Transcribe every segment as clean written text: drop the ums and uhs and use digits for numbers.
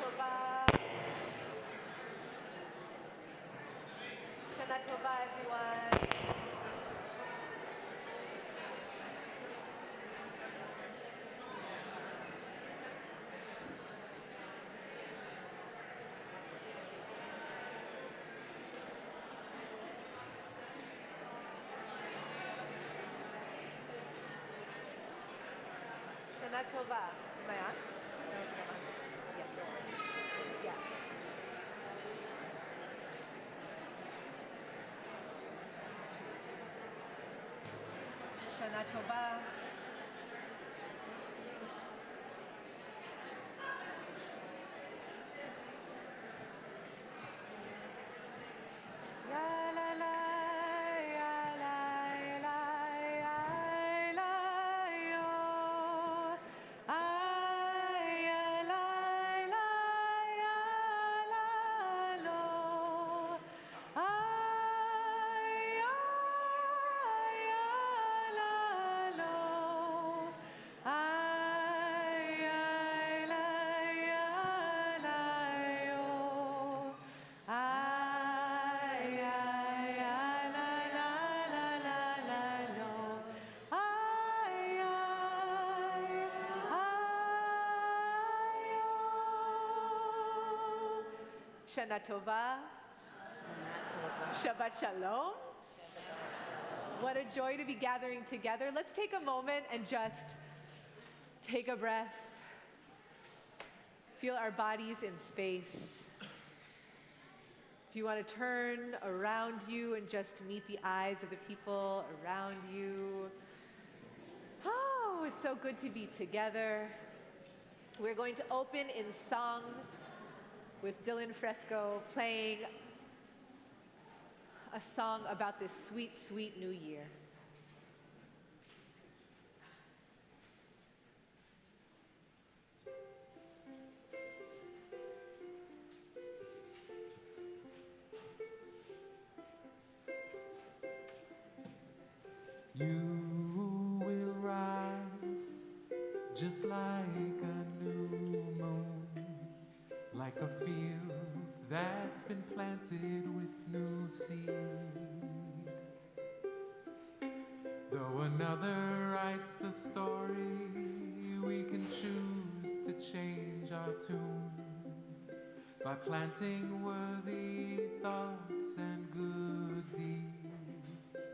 Tova. Shana Tova, everyone. Shana Tova. Am I on? No, I'm on. Yeah. Yeah. Shana Tova. Ya la la, ya la la, ya la yo. Ay ya la la, ya la lo. Ay ya la lo. Ay ya la yo. Ay la la la la la lo. Ay Shana Tova. Shabbat Shalom. What a joy to be gathering together. Let's take a moment and just take a breath. Feel our bodies in space. If you want to turn around you and just meet the eyes of the people around you. Oh, it's so good to be together. We're going to open in song with Dylan Fresco playing a song about this sweet, sweet new year. You will rise just like a new moon, like a field that's been planted with new seed. Though another writes the story, we can choose to change our tune by planting worthy thoughts and good deeds.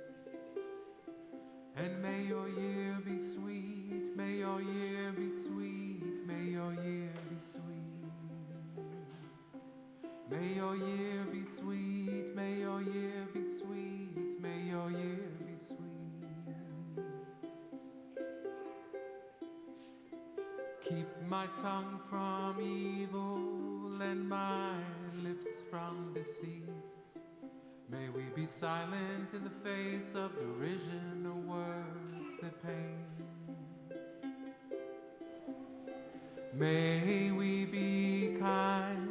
And may your year be sweet, may your year be sweet, may your year be sweet. May your year be sweet, may your year be sweet, may your year be sweet. Keep my tongue from evil and my lips from deceit. May we be silent in the face of derision or words that pain. May we be kind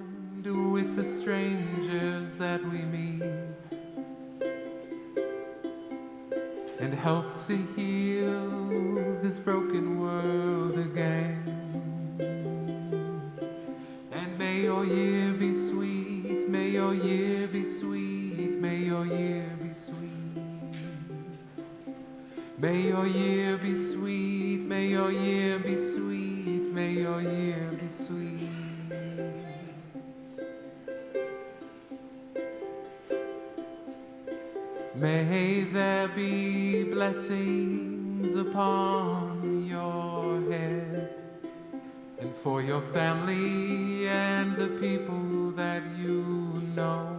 with the strangers that we meet and help to heal this broken world again. And may your year be sweet, may your year be sweet, may your year be sweet. May your year be sweet, may your year be sweet, may your year be sweet. May there be blessings upon your head and for your family and the people that you know.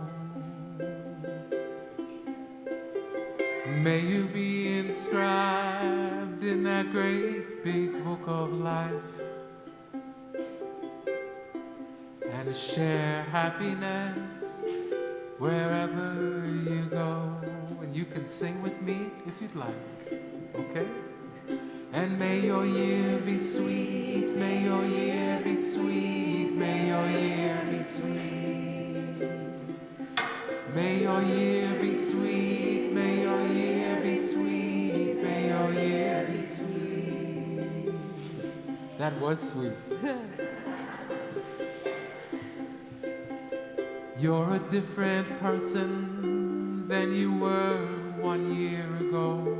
May you be inscribed in that great big book of life and share happiness wherever you go. And you can sing with me if you'd like, okay? And may your year be sweet, may your year be sweet, may your year be sweet. May your year be sweet, may your year be sweet, may your year be sweet. That was sweet. You're a different person than you were 1 year ago.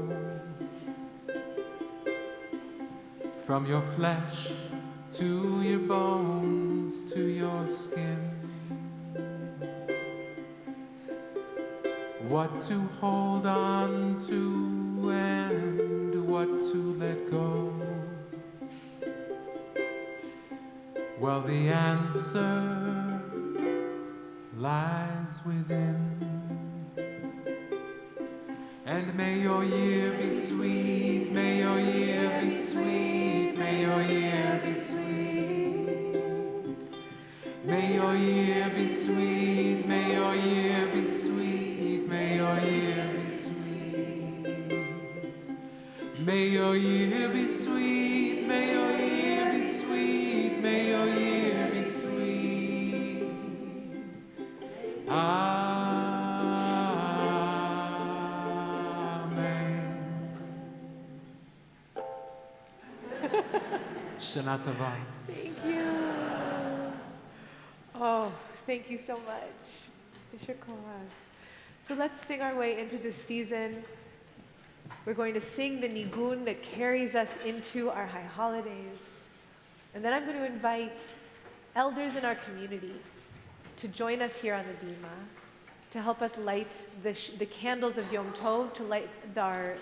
From your flesh to your bones to your skin. What to hold on to and what to let go. Well, the answer lies within. And may your year be sweet, may your year be sweet, may your year be sweet. May your year be sweet, may your year be sweet, may your year be sweet. May your year be sweet, may your year be sweet, may your year be sweet. Shana Tova. Thank you. Oh, thank you so much. Shir Tikvah. So let's sing our way into this season. We're going to sing the nigun that carries us into our high holidays. And then I'm going to invite elders in our community to join us here on the bima, to help us light the candles of Yom Tov, to light our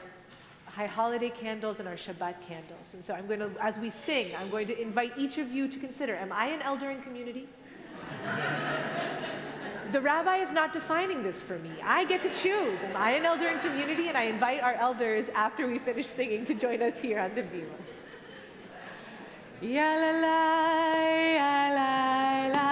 high holiday candles and our Shabbat candles. And so I'm going to, as we sing, I'm going to invite each of you to consider, am I an elder in community? The rabbi is not defining this for me. I get to choose. Am I an elder in community? And I invite our elders after we finish singing to join us here on the bima. Ya la la, ya la la.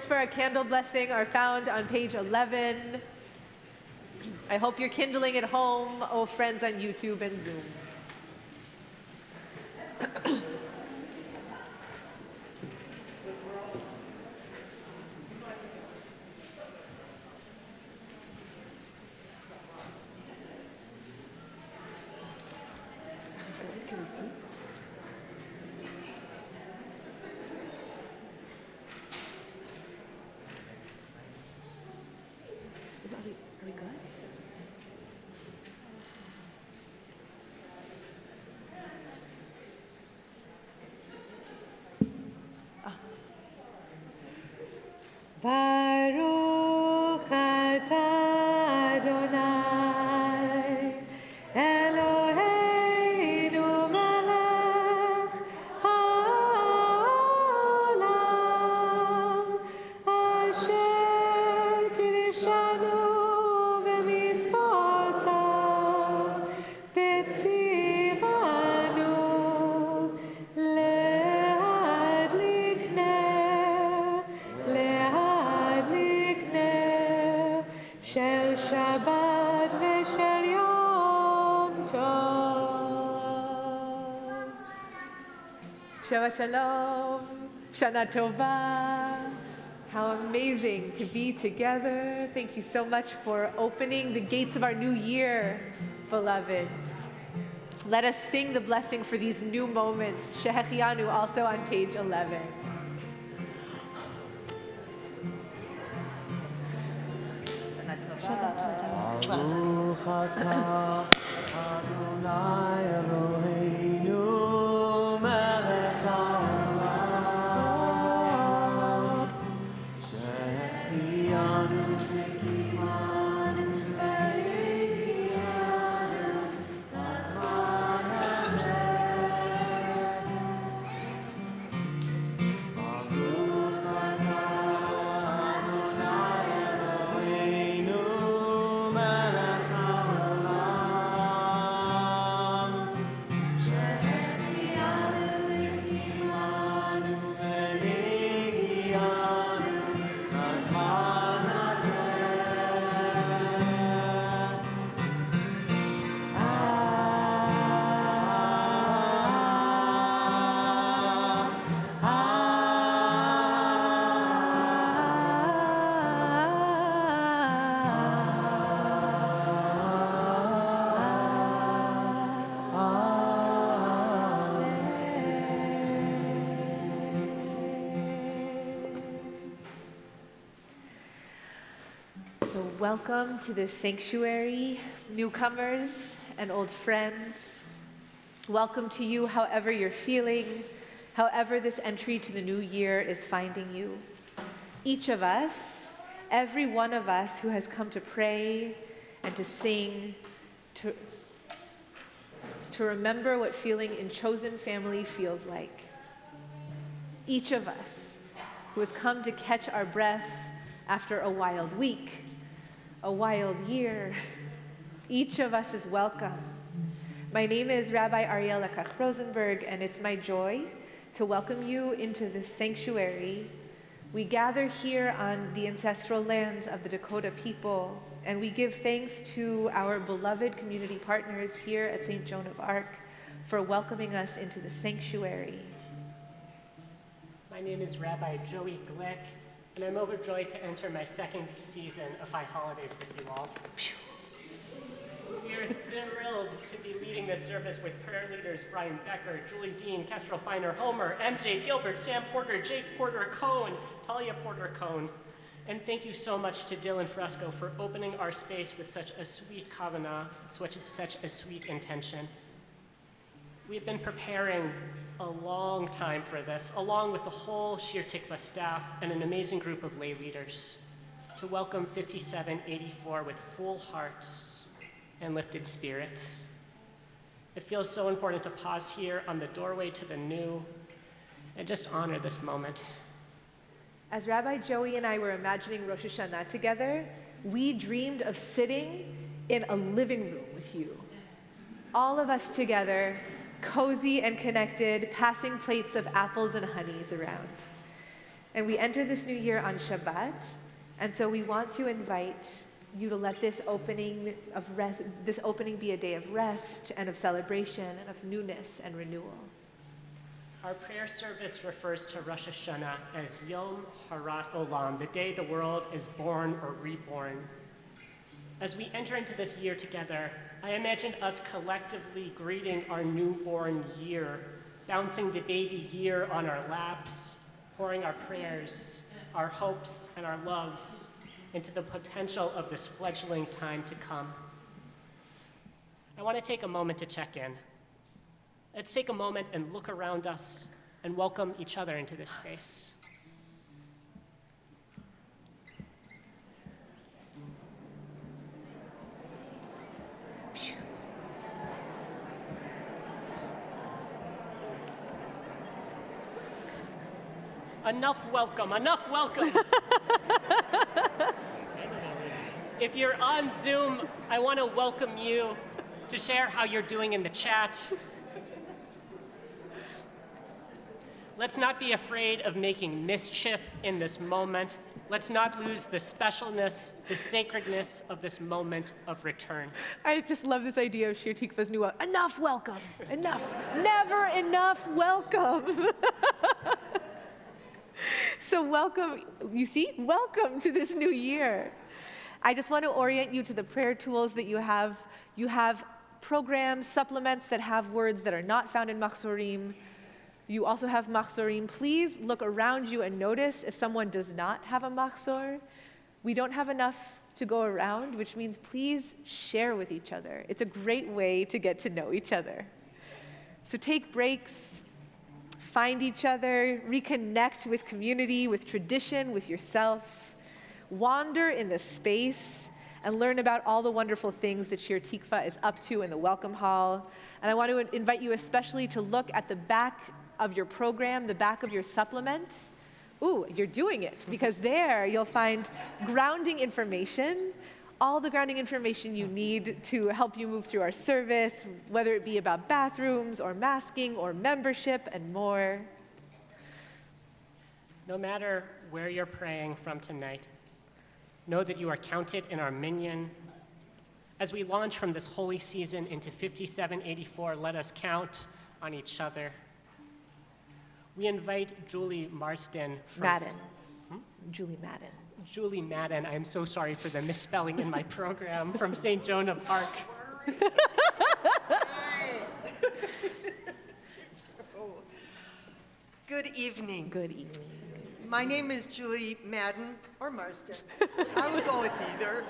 For our candle blessing are found on page 11. I hope you're kindling at home, oh friends on YouTube and Zoom. Are we good? Baruch atah Adonai Eloheinu melech haolam asher kiddushanu b'mitzvotav Shabbat Shalom. Shana Tova. How amazing to be together. Thank you so much for opening the gates of our new year, beloveds. Let us sing the blessing for these new moments. Shehechianu, also on page 11. Baruch atah Adonai Eloheinu melech haolam she'ehiyanu v'kimanu v'higiyanu b'zman hazeh. Baruch atah Adonai Eloheinu melech haolam she'ehiyanu v'kimanu v'higiyanu b'zman So welcome to this sanctuary, newcomers and old friends. Welcome to you however you're feeling, however this entry to the new year is finding you. Each of us, every one of us who has come to pray and to sing, to remember what feeling in chosen family feels like. Each of us who has come to catch our breath after a wild week, a wild year. Each of us is welcome. My name is Rabbi Ariel Lekach Rosenberg, and it's my joy to welcome you into this sanctuary. We gather here on the ancestral lands of the Dakota people, and we give thanks to our beloved community partners here at St. Joan of Arc for welcoming us into the sanctuary. My name is Rabbi Joey Glick, and I'm overjoyed to enter my second season of High Holidays with you all. We are thrilled to be leading this service with prayer leaders Brian Becker, Julie Dean, Kestrel Feiner, Homer, MJ Gilbert, Sam Porter, Jake Porter Cohn, Talia Porter Cohn. And thank you so much to Dylan Fresco for opening our space with such a sweet kavanah, such a sweet intention. We've been preparing a long time for this, along with the whole Shir Tikvah staff and an amazing group of lay leaders, to welcome 5784 with full hearts and lifted spirits. It feels so important to pause here on the doorway to the new and just honor this moment. As Rabbi Joey and I were imagining Rosh Hashanah together, we dreamed of sitting in a living room with you. All of us together, cozy and connected, passing plates of apples and honeys around. And we enter this new year on Shabbat, and so we want to invite you to let this opening be a day of rest and of celebration and of newness and renewal. Our prayer service refers to Rosh Hashanah as Yom Harat Olam, the day the world is born or reborn. As we enter into this year together, I imagine us collectively greeting our newborn year, bouncing the baby year on our laps, pouring our prayers, our hopes, and our loves into the potential of this fledgling time to come. I want to take a moment to check in. Let's take a moment and look around us and welcome each other into this space. Enough welcome, enough welcome. If you're on Zoom, I want to welcome you to share how you're doing in the chat. Let's not be afraid of making mischief in this moment. Let's not lose the specialness, the sacredness of this moment of return. I just love this idea of Shir Tikvah's new enough welcome, enough, never enough welcome. So welcome, you see, welcome to this new year. I just want to orient you to the prayer tools that you have. You have programs, supplements that have words that are not found in Machzorim. You also have Machzorim. Please look around you and notice if someone does not have a Machzor. We don't have enough to go around, which means please share with each other. It's a great way to get to know each other. So take breaks, find each other, reconnect with community, with tradition, with yourself. Wander in the space and learn about all the wonderful things that Shir Tikvah is up to in the Welcome Hall. And I want to invite you especially to look at the back of your program, the back of your supplement. Ooh, you're doing it, because there you'll find grounding information, all the grounding information you need to help you move through our service, whether it be about bathrooms or masking or membership and more. No matter where you're praying from tonight, know that you are counted in our minyan. As we launch from this holy season into 5784, let us count on each other. We invite Julie Marsden from Madden. Julie Madden. Julie Madden, I'm so sorry for the misspelling in my program, from St. Joan of Arc. Good evening. Good evening. My name is Julie Madden, or Marsden. I would go with either.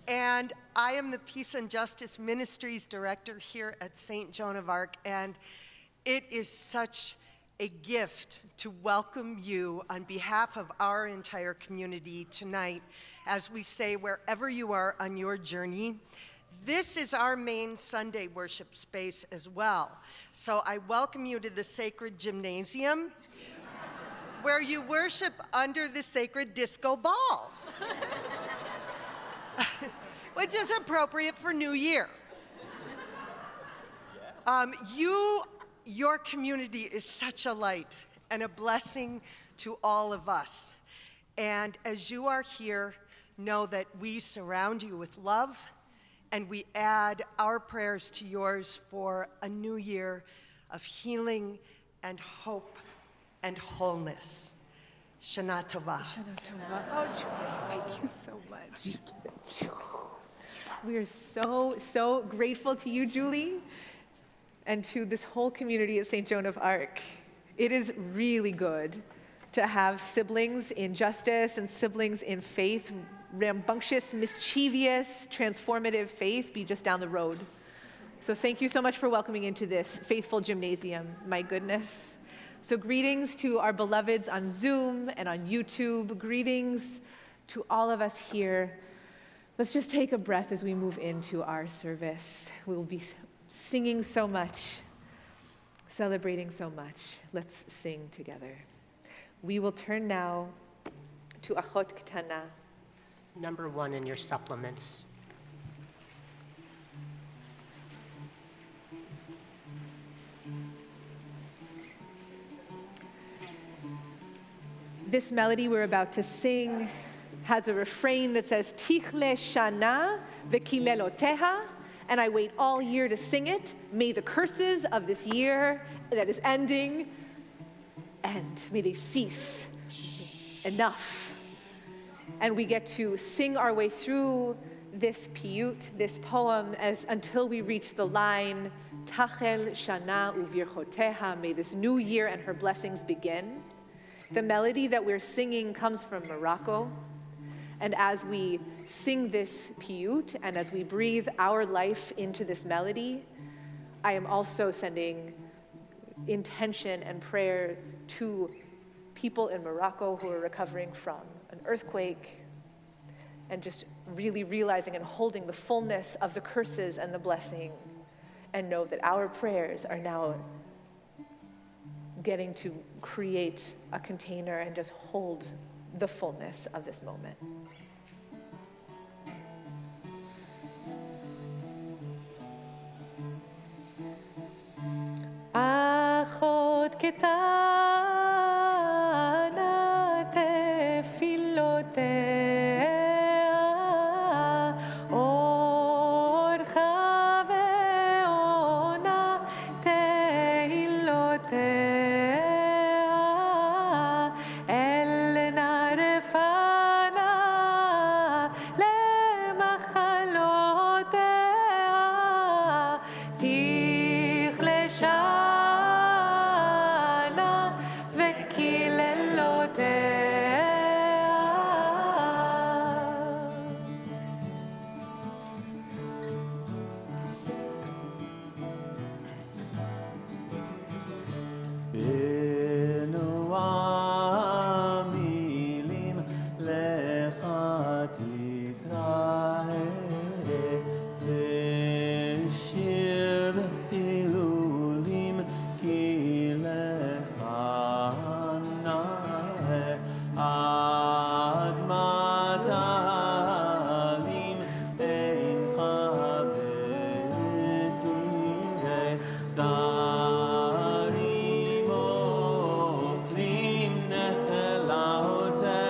And I am the Peace and Justice Ministries Director here at St. Joan of Arc, and it is such a gift to welcome you on behalf of our entire community tonight as we say, wherever you are on your journey. This is our main Sunday worship space as well. So I welcome you to the sacred gymnasium where you worship under the sacred disco ball, which is appropriate for New Year. Your community is such a light and a blessing to all of us. And as you are here, know that we surround you with love, and we add our prayers to yours for a new year of healing and hope and wholeness. Shana Tova. Oh, Julie, thank you so much. We are so grateful to you, Julie, and to this whole community at St. Joan of Arc. It is really good to have siblings in justice and siblings in faith, rambunctious, mischievous, transformative faith be just down the road. So thank you so much for welcoming into this faithful gymnasium, my goodness. So greetings to our beloveds on Zoom and on YouTube. Greetings to all of us here. Let's just take a breath as we move into our service. We will be singing so much, celebrating so much. Let's sing together. We will turn now to Achot Ketana. Number 1 in your supplements. This melody we're about to sing has a refrain that says, Tichle Shana v'kileloteha, and I wait all year to sing it. May the curses of this year that is ending end. May they cease. Enough. And we get to sing our way through this piyut, this poem, until we reach the line, Tachel Shana uvirchoteha, may this new year and her blessings begin. The melody that we're singing comes from Morocco. And as we sing this piyut, and as we breathe our life into this melody, I am also sending intention and prayer to people in Morocco who are recovering from an earthquake, and just really realizing and holding the fullness of the curses and the blessing, and know that our prayers are now getting to create a container and just hold the fullness of this moment. Achot ketana tefilot ושיר הילולים כי לך נאה עד מטלים אינך ותראה זרים אוכלים נחלותיה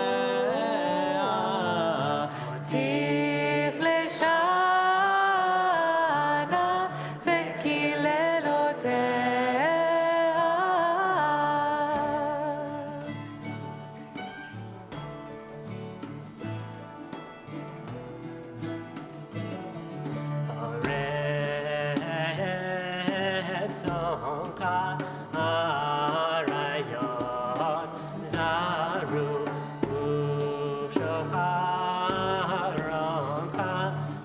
תכלה שנה וקללותיה. רצונך אריות זרו ושוחרונך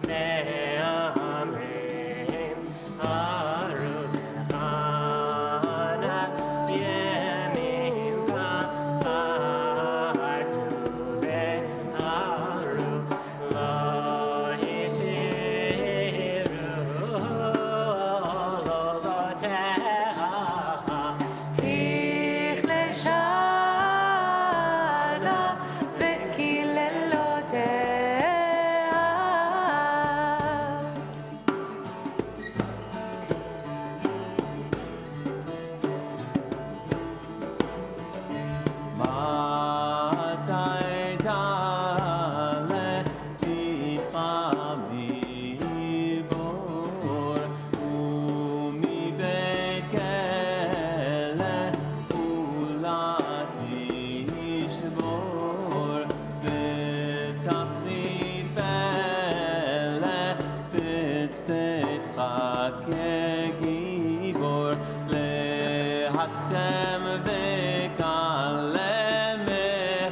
מהמרים ערוב חנה בימינך פרצו וערוב לא הסירו עולותיה. תכלה שנה וקללותיה. מתי תעלה איתך מבור ומבית כלא כולה תשבור ותפנית פלא בצאתך כגיבור להקתם וקלם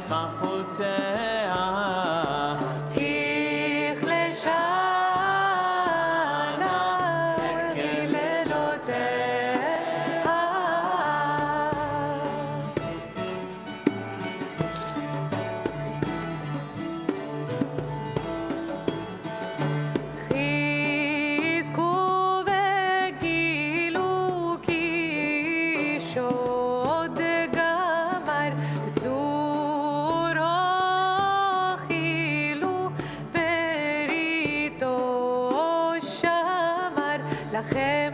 מחפותיה. תכלה שנה וקללותיה. חזקו וגילו כי שוד גמר צורו חילו בריתו שמר לכם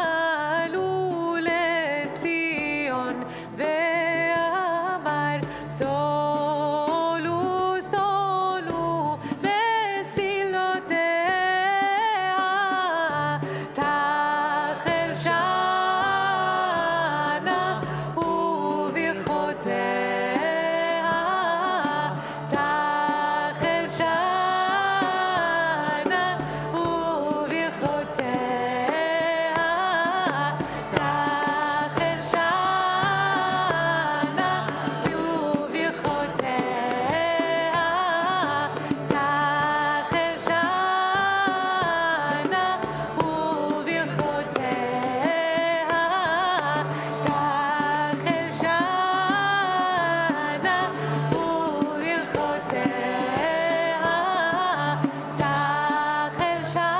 ותעלו לציון ואמר סולו סולו בסילותיה. תחל שנה וברכותיה. תחל שנה וברכותיה. תחל שנה וברכותיה. תחל שנה וברכותיה. תחל שנה וברכותיה. תחל שנה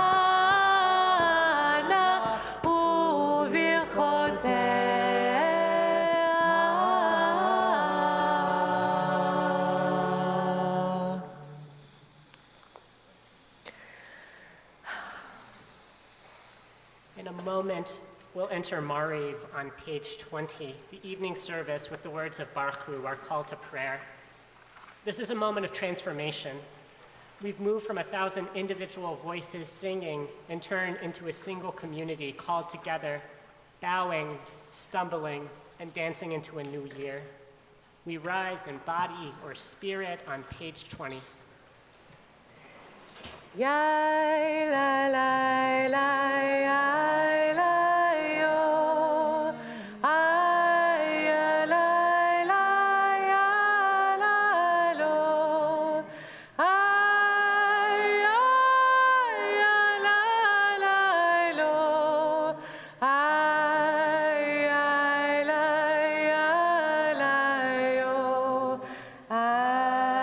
וברכותיה. In a moment, we'll enter Mariv on page 20, the evening service with the words of Baruch Hu, our call to prayer. This is a moment of transformation. We've moved from 1,000 individual voices singing and turned into a single community called together, bowing, stumbling, and dancing into a new year. We rise in body or spirit on page 20. Yai la la la yai la yo. Ai la la ya la lo. Ai la la lo. Ai la ya la yo. Ai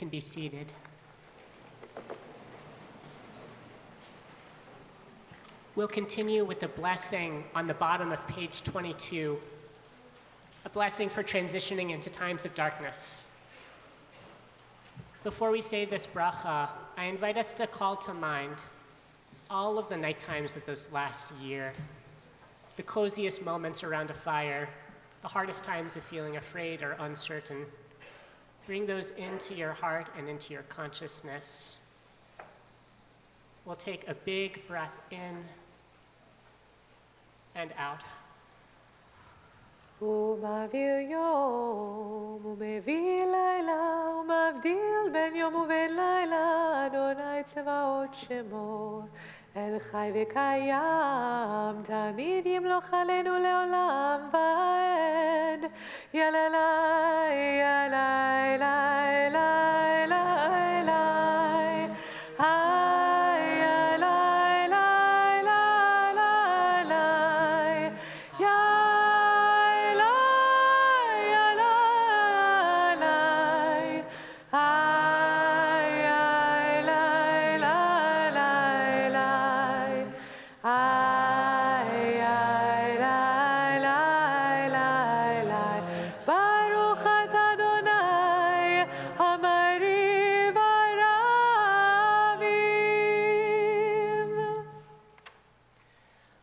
can be seated. We'll continue with the blessing on the bottom of page 22, a blessing for transitioning into times of darkness. Before we say this bracha, I invite us to call to mind all of the night times of this last year, the coziest moments around a fire, the hardest times of feeling afraid or uncertain. Bring those into your heart and into your consciousness. We'll take a big breath in and out. הוא מעביר יום, הוא מביא לילה, הוא מבדיל בין יום ובין לילה, אדוני צבאות שמו, אל חי וקיים, תמיד ימלוך עלינו לעולם ועד. יללי, יללי, יללי, יללי,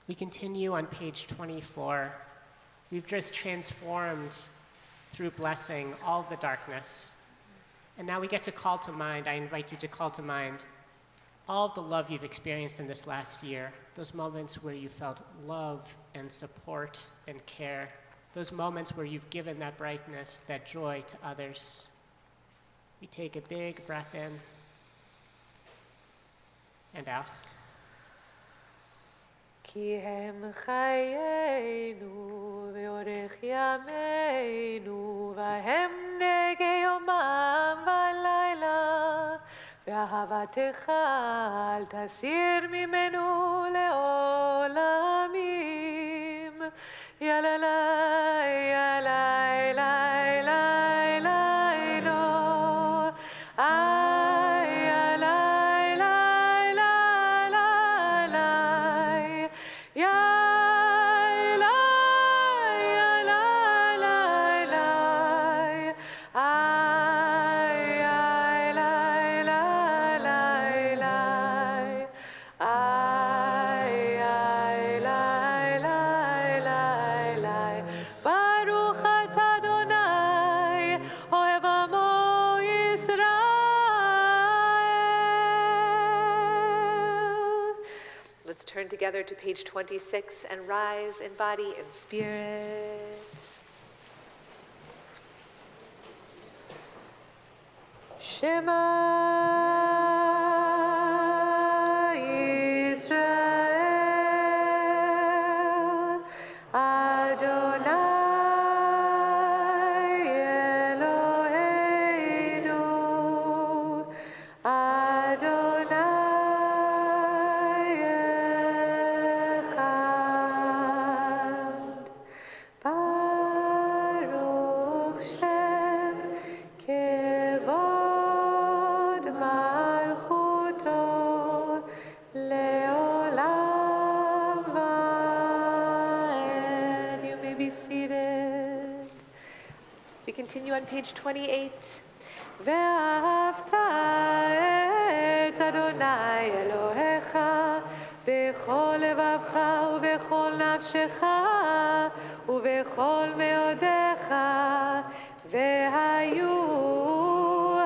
We continue on page 24. We've just transformed through blessing all the darkness. And now we get to call to mind, I invite you to call to mind all of the love you've experienced in this last year, those moments where you felt love and support and care, those moments where you've given that brightness, that joy to others. We take a big breath in and out. כי הם חיינו ואורך ימינו והם נגי יומם ולילה ואהבתך אל תסיר ממנו לעולמים. יללי, יללי, יללי, יללי, Turn together to page 26 and rise in body and spirit. Shema Yisrael Adonai Eloheinu Adonai Continue on page 28. ואהבת את אדוני אלוהיך בכל לבבך ובכל נפשך ובכל מאודיך והיו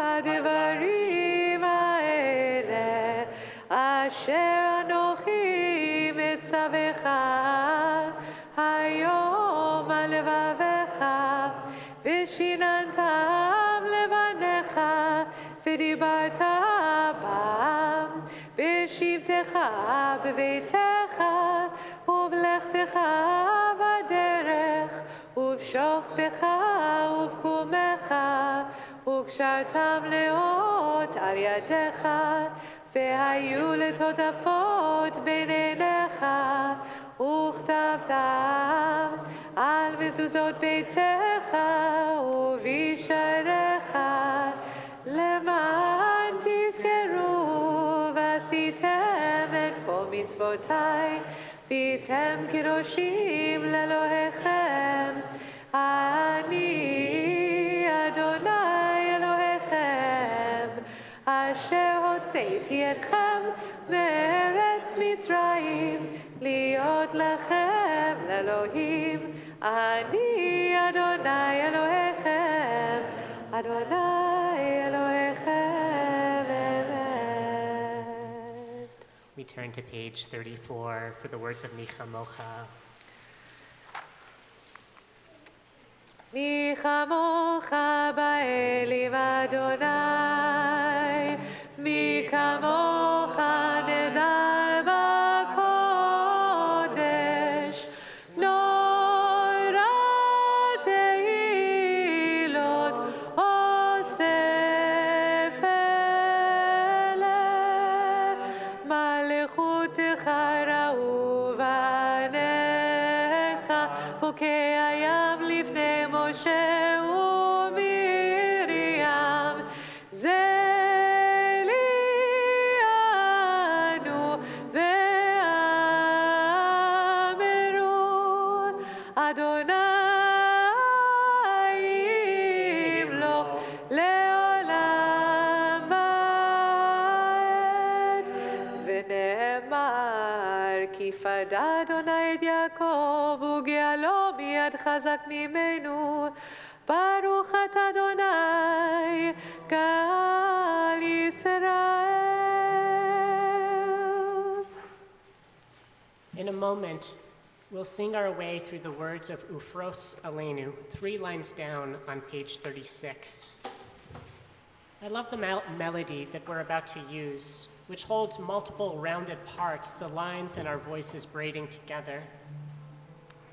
הדברים האלה אשר אנוכי מצווך היום על לבביך ושיננתם לבניך ודיברת בם בשבתך בביתך ובלכתך בדרך ובשוכבך ובקומך וקשרתם לאות על ידיך והיו לטוטפות בין עיניך וכתבתם על מזוזות ביתך ובשעריך למען מצוותי, והייתם קדושים לאלוהיכם. אני אדוני אלוהיכם, אשר הוצאתי אתכם מארץ מצרים, להיות לכם לאלוהים. אני אדוני אלוהיכם, אדוני אלוהיכם אמת. We turn to page 34 for the words of Micha Mocha. מי כמוך באלים אדוני, מי כמוך נדר בקודש, נורא תהילות אוסף אלה, מלכותך ראו בניך, בוקע ים לפני משה ומרים, זה לי אנו ואמרו, אדוני ימלוך לעולם ועד. ונאמר, כי פדה אדוני את יעקב וגאלו מיד חזק ממנו, ברוך אתה אדוני גאל ישראל. In a moment, we'll sing our way through the words of Ufros Aleinu, 3 lines down on page 36. I love the melody that we're about to use, which holds multiple rounded parts, the lines and our voices braiding together.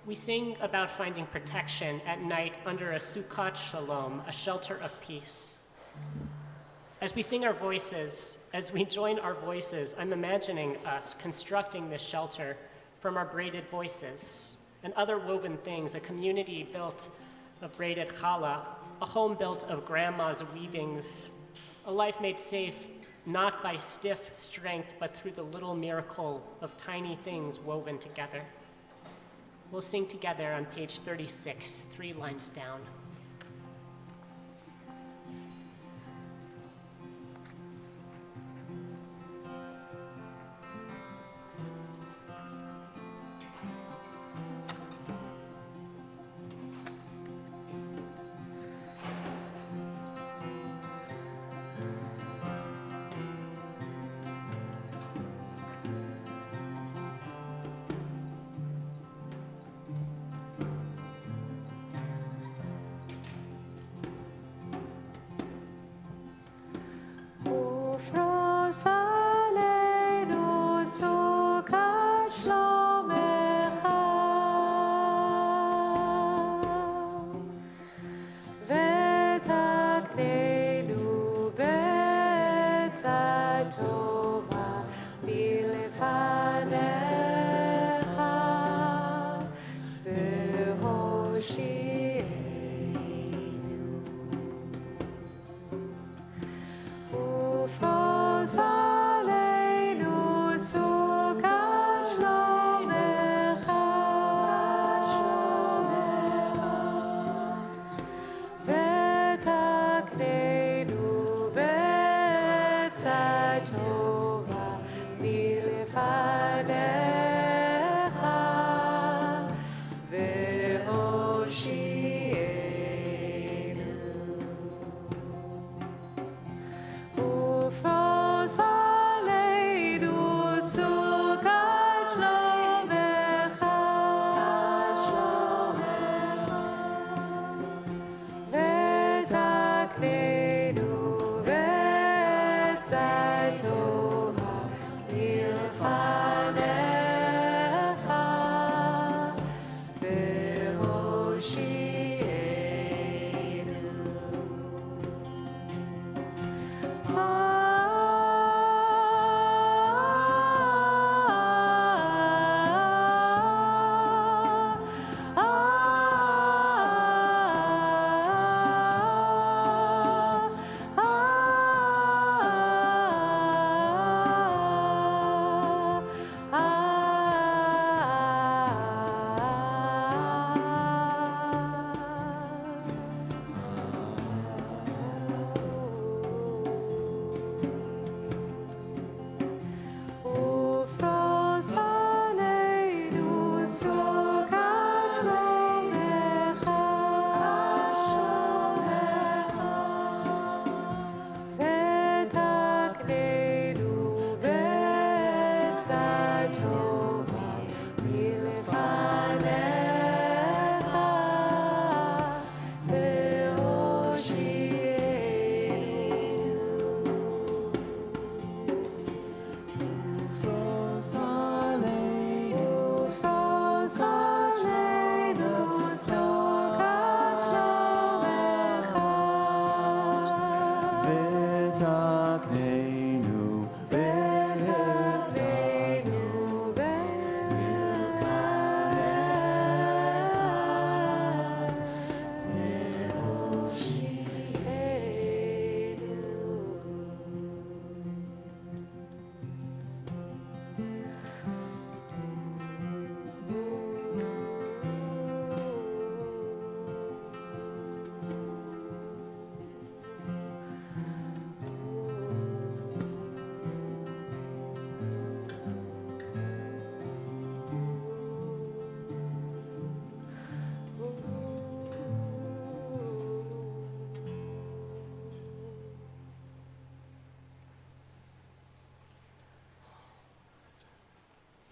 We sing about finding protection at night under a Sukkot Shalom, a shelter of peace. As we sing our voices, as we join our voices, I'm imagining us constructing this shelter from our braided voices and other woven things, a community built of braided challah, a home built of grandma's weavings, a life made safe not by stiff strength, but through the little miracle of tiny things woven together. We'll sing together on page 36, 3 lines down.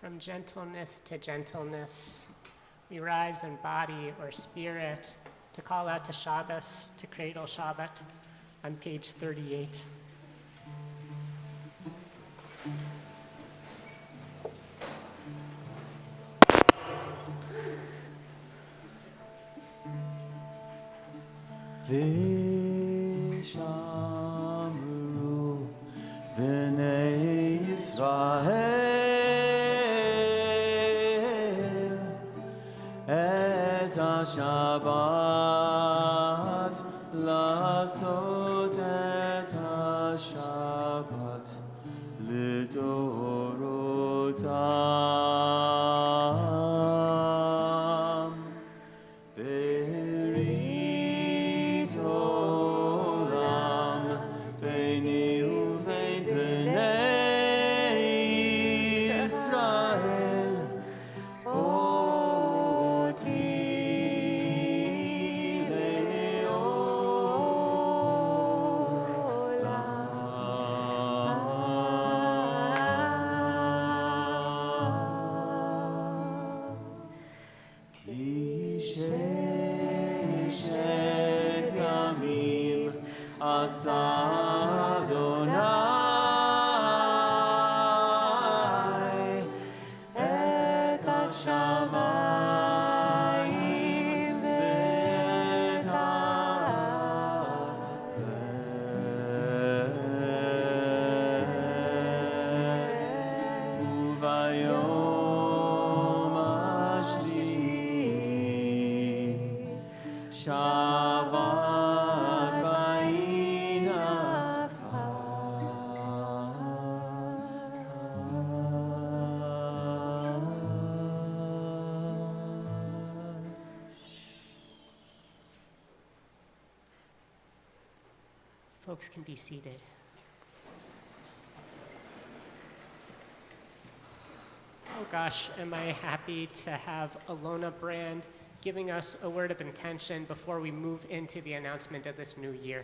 From gentleness to gentleness, we rise in body or spirit to call out to Shabbos, to cradle Shabbat on page 38. Vishamru V'nei Yisrael Et HaShabbat Lasot et HaShabbat Lidorotam Berit Olam Beini uvein Bnei Yisrael Oti leolam Ki sheshet yamim asa Adonai et hashamayim ve'et haaretz uvayom hashvi'i shavat Folks can be seated. Oh gosh, am I happy to have Alona Brand giving us a word of intention before we move into the announcement of this new year.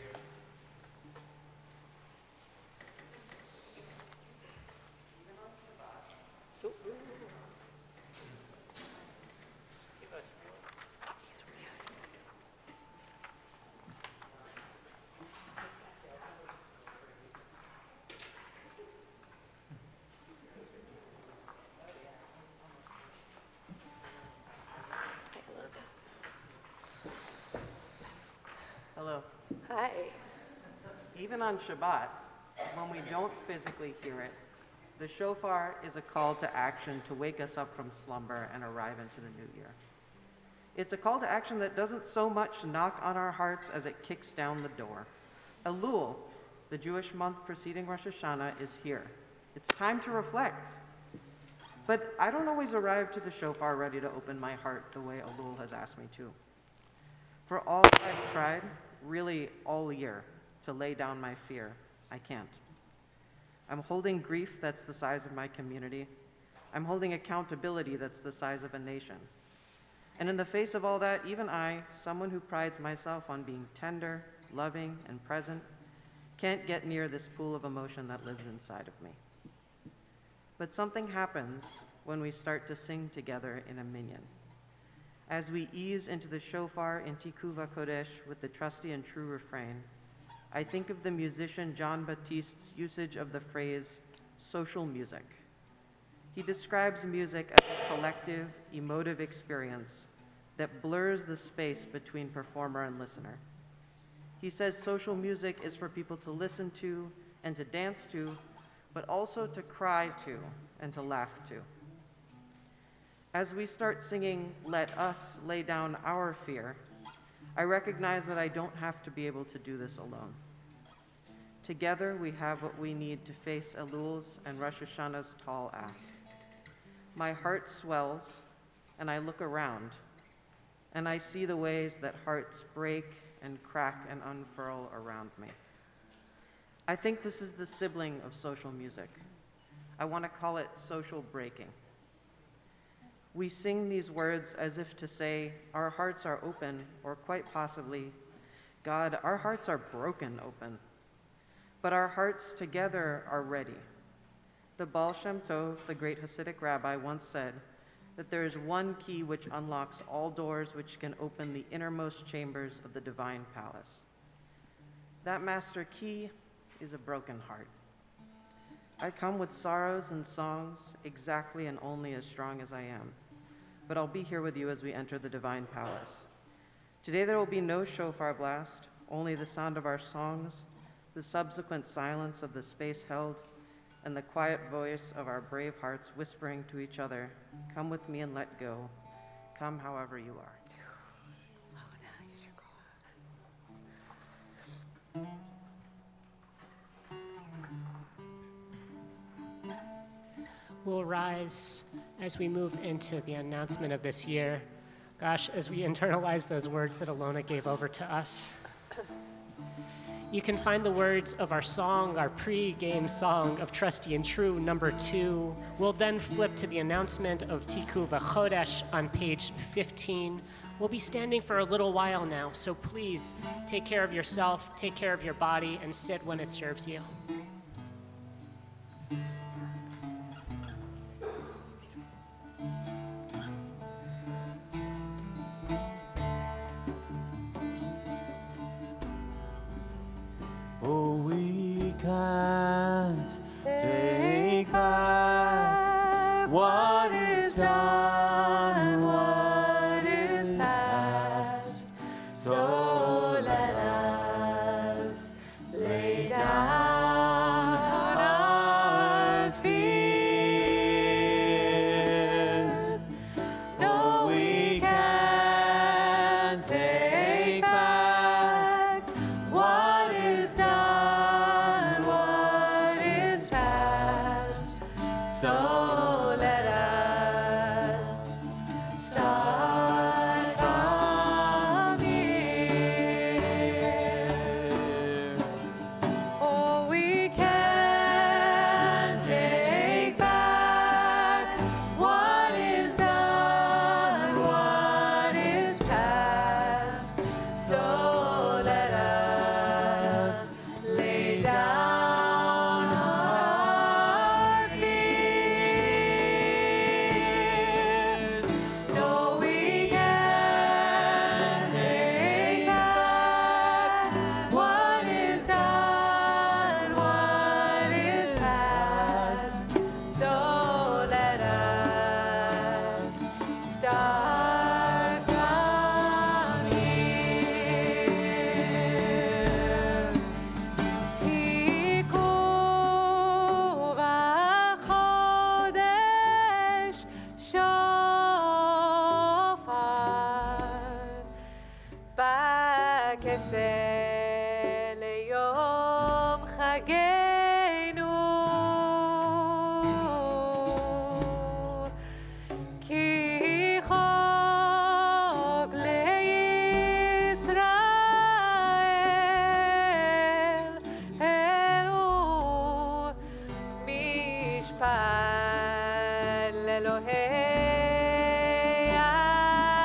Hello. Hi. Even on Shabbat, when we don't physically hear it, the shofar is a call to action to wake us up from slumber and arrive into the new year. It's a call to action that doesn't so much knock on our hearts as it kicks down the door. Elul, the Jewish month preceding Rosh Hashanah, is here. It's time to reflect. But I don't always arrive to the shofar ready to open my heart the way Elul has asked me to. For all I've tried, really all year, to lay down my fear, I can't. I'm holding grief that's the size of my community. I'm holding accountability that's the size of a nation. And in the face of all that, even I, someone who prides myself on being tender, loving, and present, can't get near this pool of emotion that lives inside of me. But something happens when we start to sing together in a minyan. As we ease into the shofar in Tikvah Kodesh with the trusty and true refrain, I think of the musician John Baptiste's usage of the phrase social music. He describes music as a collective, emotive experience that blurs the space between performer and listener. He says social music is for people to listen to and to dance to, but also to cry to and to laugh to. As we start singing, "Let Us Lay Down Our Fear," I recognize that I don't have to be able to do this alone. Together, we have what we need to face Elul's and Rosh Hashanah's tall ask. My heart swells, and I look around, and I see the ways that hearts break and crack and unfurl around me. I think this is the sibling of social music. I want to call it social breaking. We sing these words as if to say, our hearts are open, or quite possibly, God, our hearts are broken open. But our hearts together are ready. The Baal Shem Tov, the great Hasidic rabbi, once said that there is one key which unlocks all doors which can open the innermost chambers of the divine palace. That master key is a broken heart. I come with sorrows and songs, exactly and only as strong as I am, but I'll be here with you as we enter the divine palace. Today there will be no shofar blast, only the sound of our songs, the subsequent silence of the space held, and the quiet voice of our brave hearts whispering to each other, "Come with me and let go. Come however you are." We'll rise as we move into the announcement of this year. Gosh, as we internalize those words that Alona gave over to us. You can find the words of our song, our pre-game song of Trusty and True, number 2. We'll then flip to the announcement of Tiku V'Chodesh on page 15. We'll be standing for a little while now, so please take care of yourself, take care of your body, and sit when it serves you. Oh, we can't take back what is done, what is past. So let us lay down our fears. No, we can't take back what is done, what is past. So let us start from here. Oh, we can take back what is done, what is past. So let us lay down our fears. No, we can take back what is done, what is past. So let us start from here. Tiku v'chodesh shofar b'keseh leyom chagenu ki chok leYisrael elu mishpat leElohei Yaakov.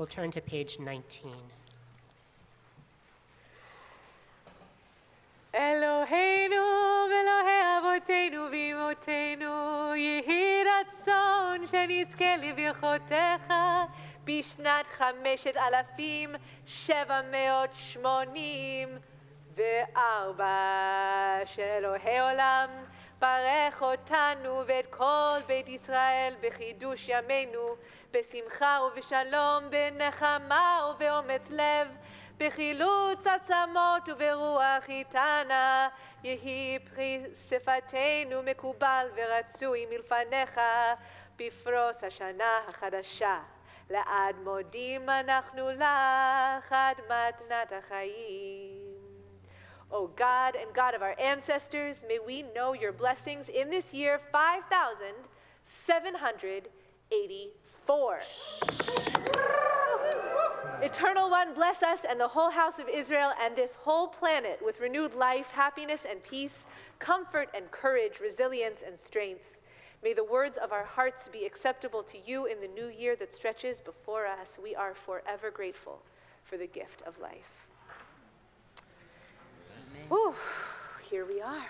We'll turn to page 19. אלוהינו ואלוהי אבותינו ואמותינו, יהי רצון שנזכה לברכותיך בשנת 5784 של אלוהי עולם. ברך אותנו ואת כל בית ישראל בחידוש ימינו, בשמחה ובשלום, בנחמה ובאומץ לב, בחילוץ עצמות וברוח איתנה. יהי פרי שפתנו מקובל ורצוי מלפניך בפרוס השנה החדשה. לעד מודים אנחנו לך עד מתנת החיים. O God and God of our ancestors, may we know your blessings in this year 5784. Eternal One, bless us and the whole house of Israel and this whole planet with renewed life, happiness and peace, comfort and courage, resilience and strength. May the words of our hearts be acceptable to you in the new year that stretches before us. We are forever grateful for the gift of life. Whew, here we are.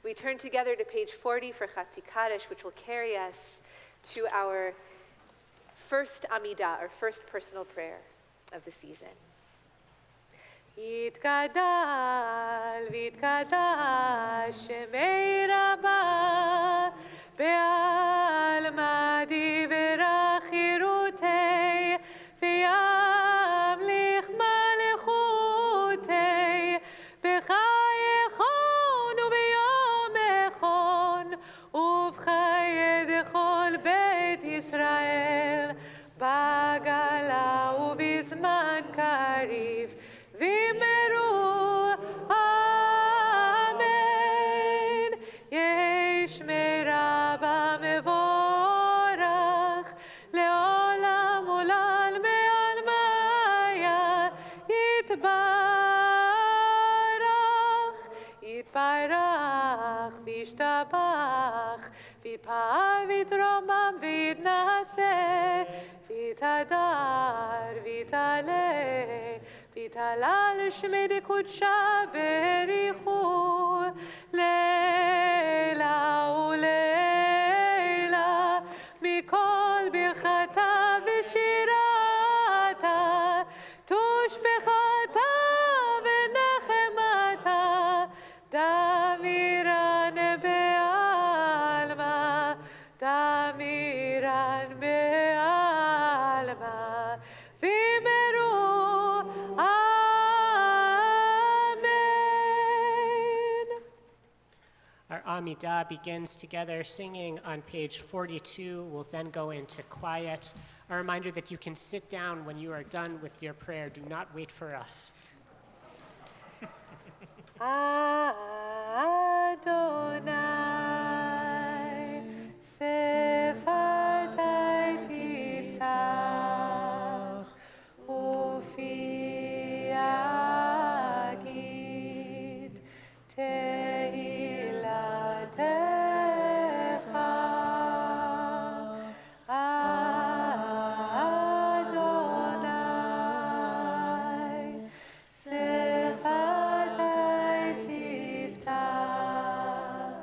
We turn together to page 40 for Chatzi Kaddish, which will carry us to our first Amidah, our first personal prayer of the season. יתגדל ויתקדש שמי רבה בעלמא דברה חירותי וימליך מלכותי בחייכון וביום איכון ובחיי דכל בית ישראל בגלה ובזמן קריב ואמרו אמן. יש מרבה מבורך לעולם עולם מעל מאיה יתברך יתברך וישתבח ויתפאר ויתרומם ויתנשא ויתהדר ויתעלה ויתעלה לשמי דקודשה בריחו לילה ולילה מכל ברכתה ושירתה תושבחתה ונחמתה דמירן בעלמא דמירן בעלמא ואמרו amen. Our Amidah begins together singing on page 42. We'll then go into quiet. A reminder that you can sit down when you are done with your prayer. Do not wait for us. Adonai, sefatai tiftach, ufi agid tehilatecha. Adonai, sefatai tiftach,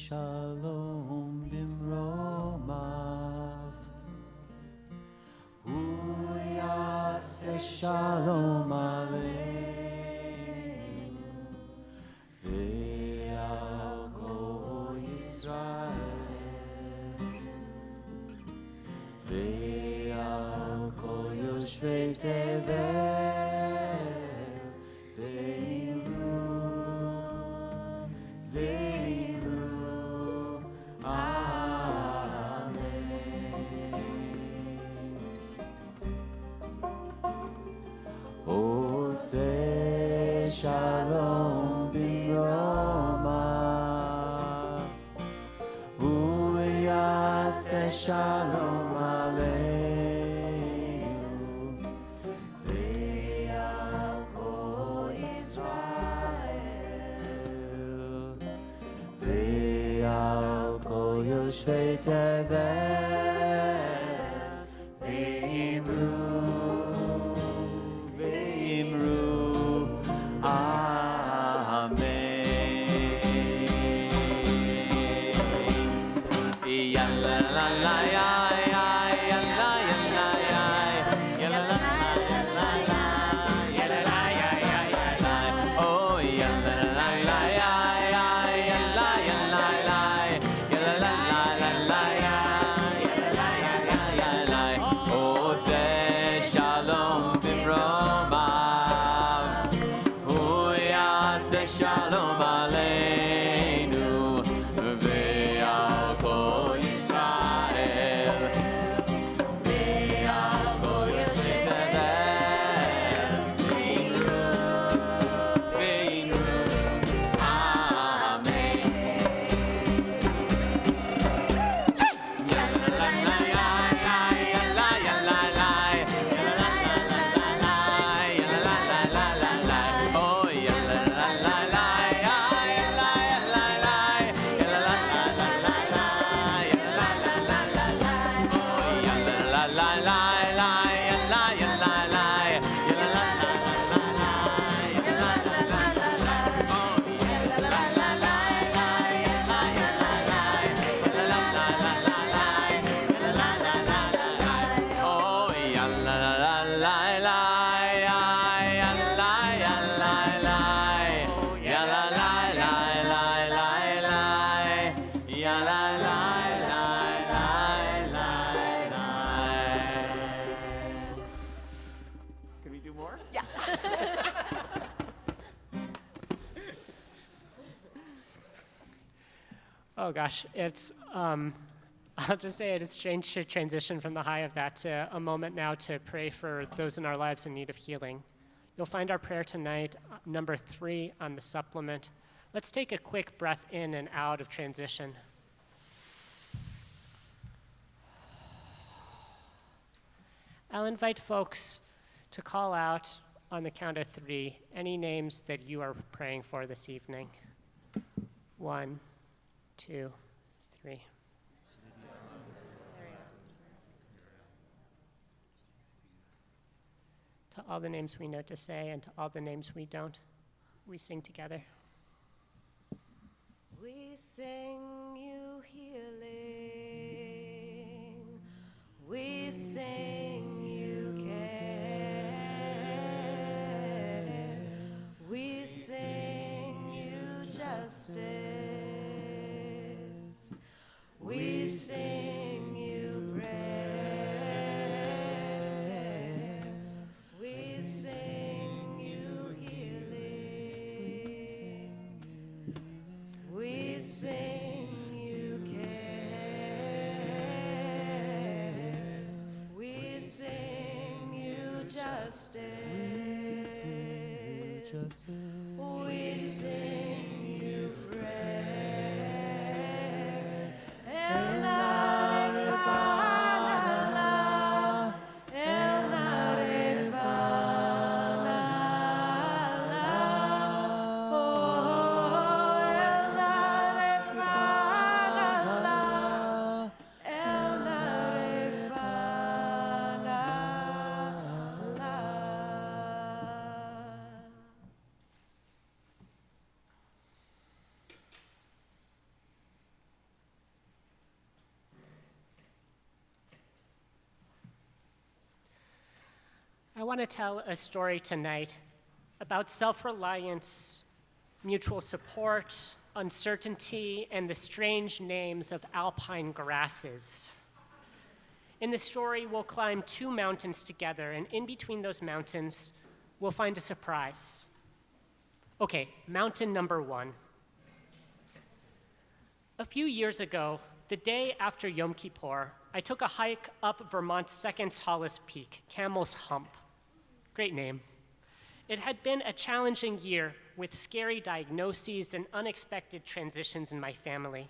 shalom bimromav. Hu yaseh shalom aleinu ve'al kol Yisrael ve'al kol yoshvei tevel ve'imru Shalom b'roma, Hu yaseh shalom aleinu, ve'al kol Yisrael, ve'al kol yoshvei tevel, ve'imru. Shalom aleinu ve'al kol Yisrael ve'al kol yoshvei tevel ve'imru amen. Can we do more? Yeah. Oh gosh, it's I'll just say it's strange to transition from the high of that to a moment now to pray for those in our lives in need of healing. You'll find our prayer tonight, number 3 on the supplement. Let's take a quick breath in and out of transition. I'll invite folks to call out on the count of 3 any names that you are praying for this evening. 1, 2, 3. To all the names we know to say and to all the names we don't, we sing together. We sing you healing. We sing you care. We sing you justice. We sing you prayer. We sing you healing. We sing you care. We sing you justice. We sing you prayer. El Arefana, El Arefana, oh, El Arefana, El Arefana. want to tell a story tonight about self-reliance, mutual support, uncertainty, and the strange names of alpine grasses. In the story, we'll climb 2 mountains together, and in between those mountains, we'll find a surprise. Okay, mountain number 1. A few years ago, the day after Yom Kippur, I took a hike up Vermont's second tallest peak, Camel's Hump. Great name. It had been a challenging year with scary diagnoses and unexpected transitions in my family.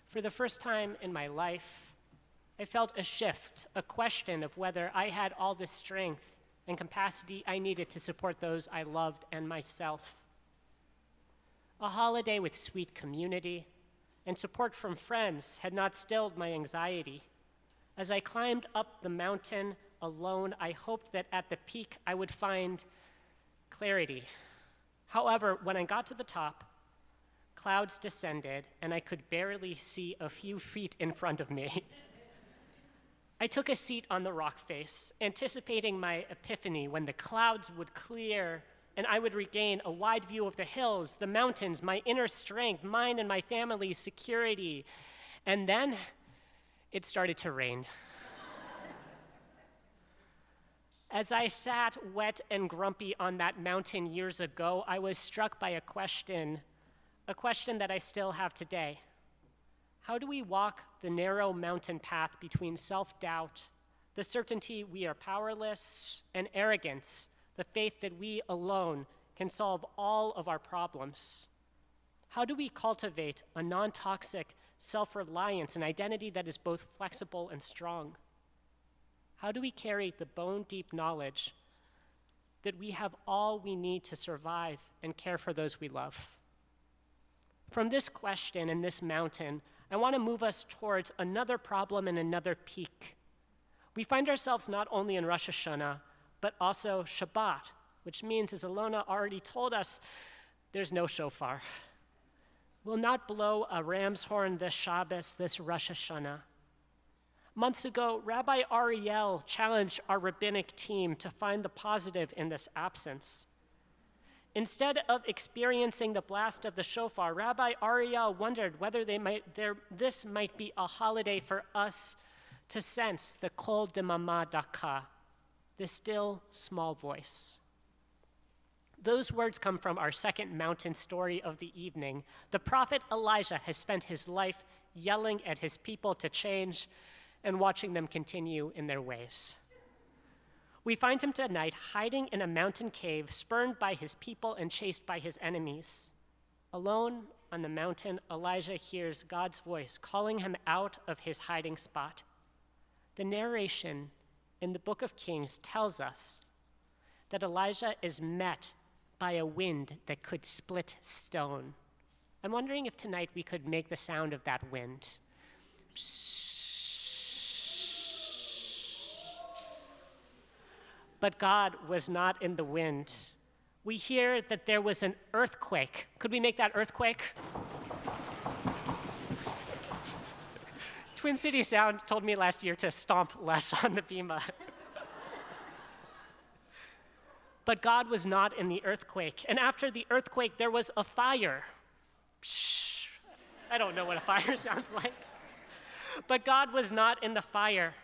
For the first time in my life, I felt a shift, a question of whether I had all the strength and capacity I needed to support those I loved and myself. A holiday with sweet community and support from friends had not stilled my anxiety. As I climbed up the mountain alone, I hoped that at the peak I would find clarity. However, when I got to the top, clouds descended and I could barely see a few feet in front of me. I took a seat on the rock face, anticipating my epiphany when the clouds would clear and I would regain a wide view of the hills, the mountains, my inner strength, mine and my family's security. And then it started to rain. As I sat wet and grumpy on that mountain years ago, I was struck by a question that I still have today. How do we walk the narrow mountain path between self-doubt, the certainty we are powerless, and arrogance, the faith that we alone can solve all of our problems? How do we cultivate a non-toxic self-reliance, an identity that is both flexible and strong? How do we carry the bone-deep knowledge that we have all we need to survive and care for those we love? From this question and this mountain, I want to move us towards another problem and another peak. We find ourselves not only in Rosh Hashanah, but also Shabbat, which means, as Alona already told us, there's no shofar. We'll not blow a ram's horn this Shabbos, this Rosh Hashanah. Months ago, Rabbi Ariel challenged our rabbinic team to find the positive in this absence. Instead of experiencing the blast of the shofar, Rabbi Ariel wondered whether this might be a holiday for us to sense the kol demama daka, the still small voice. Those words come from our second mountain story of the evening. The prophet Elijah has spent his life yelling at his people to change and watching them continue in their ways. We find him tonight hiding in a mountain cave, spurned by his people and chased by his enemies. Alone on the mountain, Elijah hears God's voice calling him out of his hiding spot. The narration in the book of Kings tells us that Elijah is met by a wind that could split stone. I'm wondering if tonight we could make the sound of that wind. But God was not in the wind. We hear that there was an earthquake. Could we make that earthquake? Twin City Sound told me last year to stomp less on the bima. But God was not in the earthquake. And after the earthquake, there was a fire. I don't know what a fire sounds like. But God was not in the fire.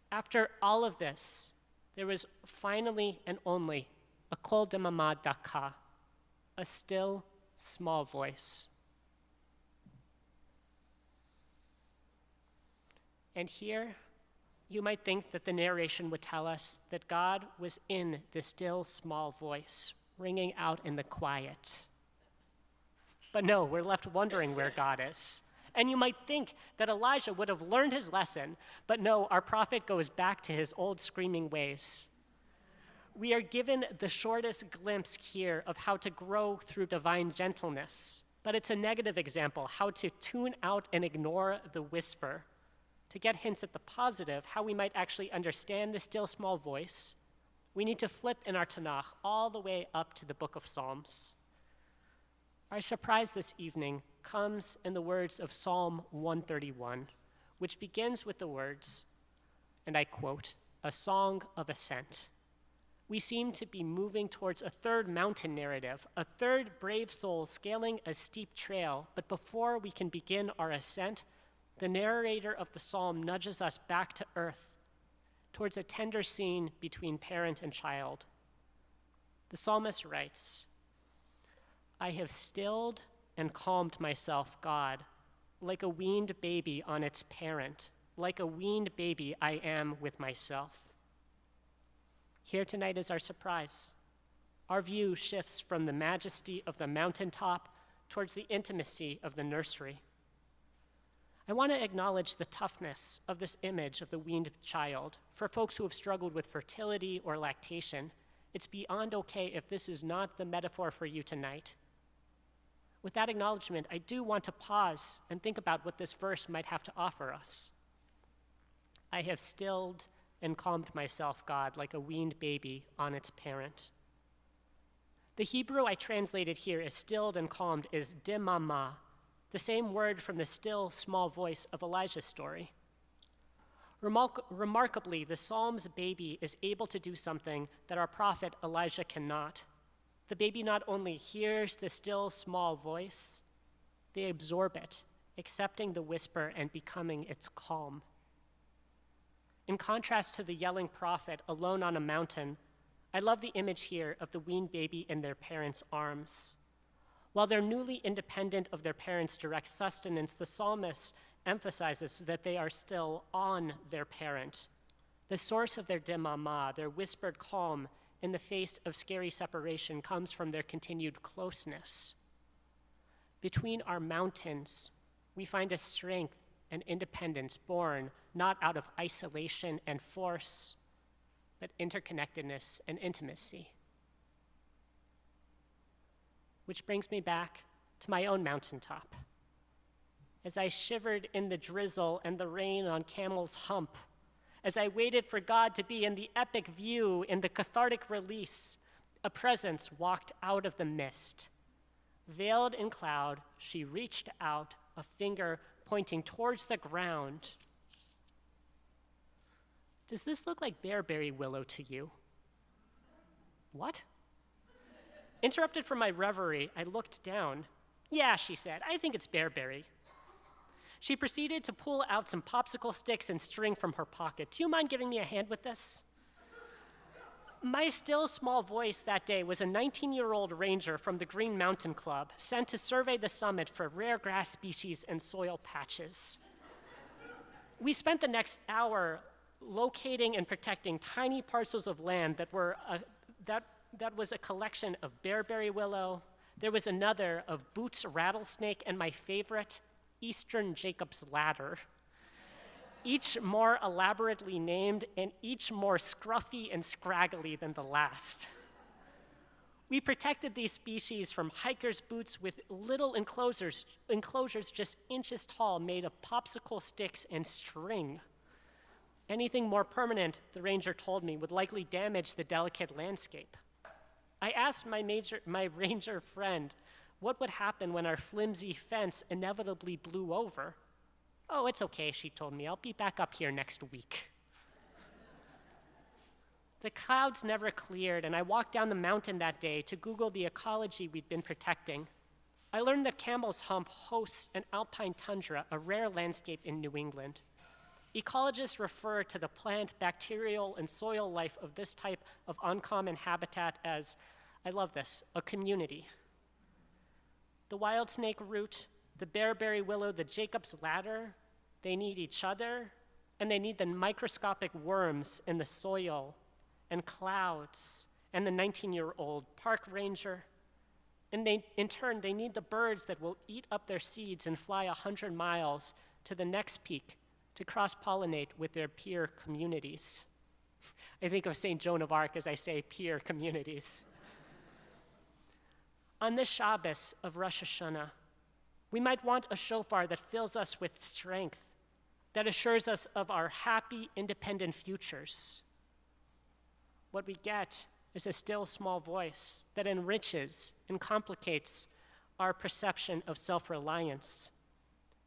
After all of this, there was finally and only a kol demama daka, a still, small voice. And here, you might think that the narration would tell us that God was in the still, small voice, ringing out in the quiet. But no, we're left wondering where God is. And you might think that Elijah would have learned his lesson, but no, our prophet goes back to his old screaming ways. We are given the shortest glimpse here of how to grow through divine gentleness, but it's a negative example, how to tune out and ignore the whisper. To get hints at the positive, how we might actually understand the still small voice, we need to flip in our Tanakh all the way up to the book of Psalms. Our surprise this evening comes in the words of Psalm 131, which begins with the words, and I quote, "A song of ascent." we seem to be moving towards a third mountain narrative, a third brave soul scaling a steep trail. But before we can begin our ascent, the narrator of the psalm nudges us back to earth, towards a tender scene between parent and child. The psalmist writes, "I have stilled and calmed myself, God, like a weaned baby on its parent. Like a weaned baby, I am with myself." Here tonight is our surprise. Our view shifts from the majesty of the mountaintop towards the intimacy of the nursery. I want to acknowledge the toughness of this image of the weaned child. For folks who have struggled with fertility or lactation, it's beyond okay if this is not the metaphor for you tonight. With that acknowledgement, I do want to pause and think about what this verse might have to offer us. I have stilled and calmed myself, God, like a weaned baby on its parent. The Hebrew I translated here as stilled and calmed is dimama, the same word from the still, small voice of Elijah's story. Remarkably, the Psalm's baby is able to do something that our prophet Elijah cannot. The baby not only hears the still, small voice, they absorb it, accepting the whisper and becoming its calm. In contrast to the yelling prophet alone on a mountain, I love the image here of the weaned baby in their parents' arms. While they're newly independent of their parents' direct sustenance, the psalmist emphasizes that they are still on their parent. The source of their dimama, their whispered calm in the face of scary separation, comes from their continued closeness. Between our mountains, we find a strength and independence born not out of isolation and force, but interconnectedness and intimacy. Which brings me back to my own mountaintop. As I shivered in the drizzle and the rain on Camel's Hump, as I waited for God to be in the epic view, in the cathartic release, a presence walked out of the mist. Veiled in cloud, she reached out, a finger pointing towards the ground. Does this look like bearberry willow to you? What? Interrupted from my reverie, I looked down. Yeah, she said, I think it's bearberry. She proceeded to pull out some popsicle sticks and string from her pocket. Do you mind giving me a hand with this? My still small voice that day was a 19-year-old ranger from the Green Mountain Club sent to survey the summit for rare grass species and soil patches. We spent the next hour locating and protecting tiny parcels of land that was a collection of bearberry willow. There was another of Boots rattlesnake and my favorite, Eastern Jacob's ladder. Each more elaborately named and each more scruffy and scraggly than the last. We protected these species from hikers' boots with little enclosures just inches tall made of popsicle sticks and string. Anything more permanent, the ranger told me, would likely damage the delicate landscape. I asked my ranger friend what would happen when our flimsy fence inevitably blew over. Oh, it's okay, she told me. I'll be back up here next week. The clouds never cleared, and I walked down the mountain that day to Google the ecology we'd been protecting. I learned that Camel's Hump hosts an alpine tundra, a rare landscape in New England. Ecologists refer to the plant, bacterial, and soil life of this type of uncommon habitat as, I love this, a community. The wild snake root, the bearberry willow, the Jacob's ladder, they need each other, and they need the microscopic worms in the soil, and clouds, and the 19-year-old park ranger. And in turn, they need the birds that will eat up their seeds and fly 100 miles to the next peak to cross-pollinate with their peer communities. I think of St. Joan of Arc as I say peer communities. On this Shabbos of Rosh Hashanah, we might want a shofar that fills us with strength, that assures us of our happy, independent futures. What we get is a still small voice that enriches and complicates our perception of self-reliance.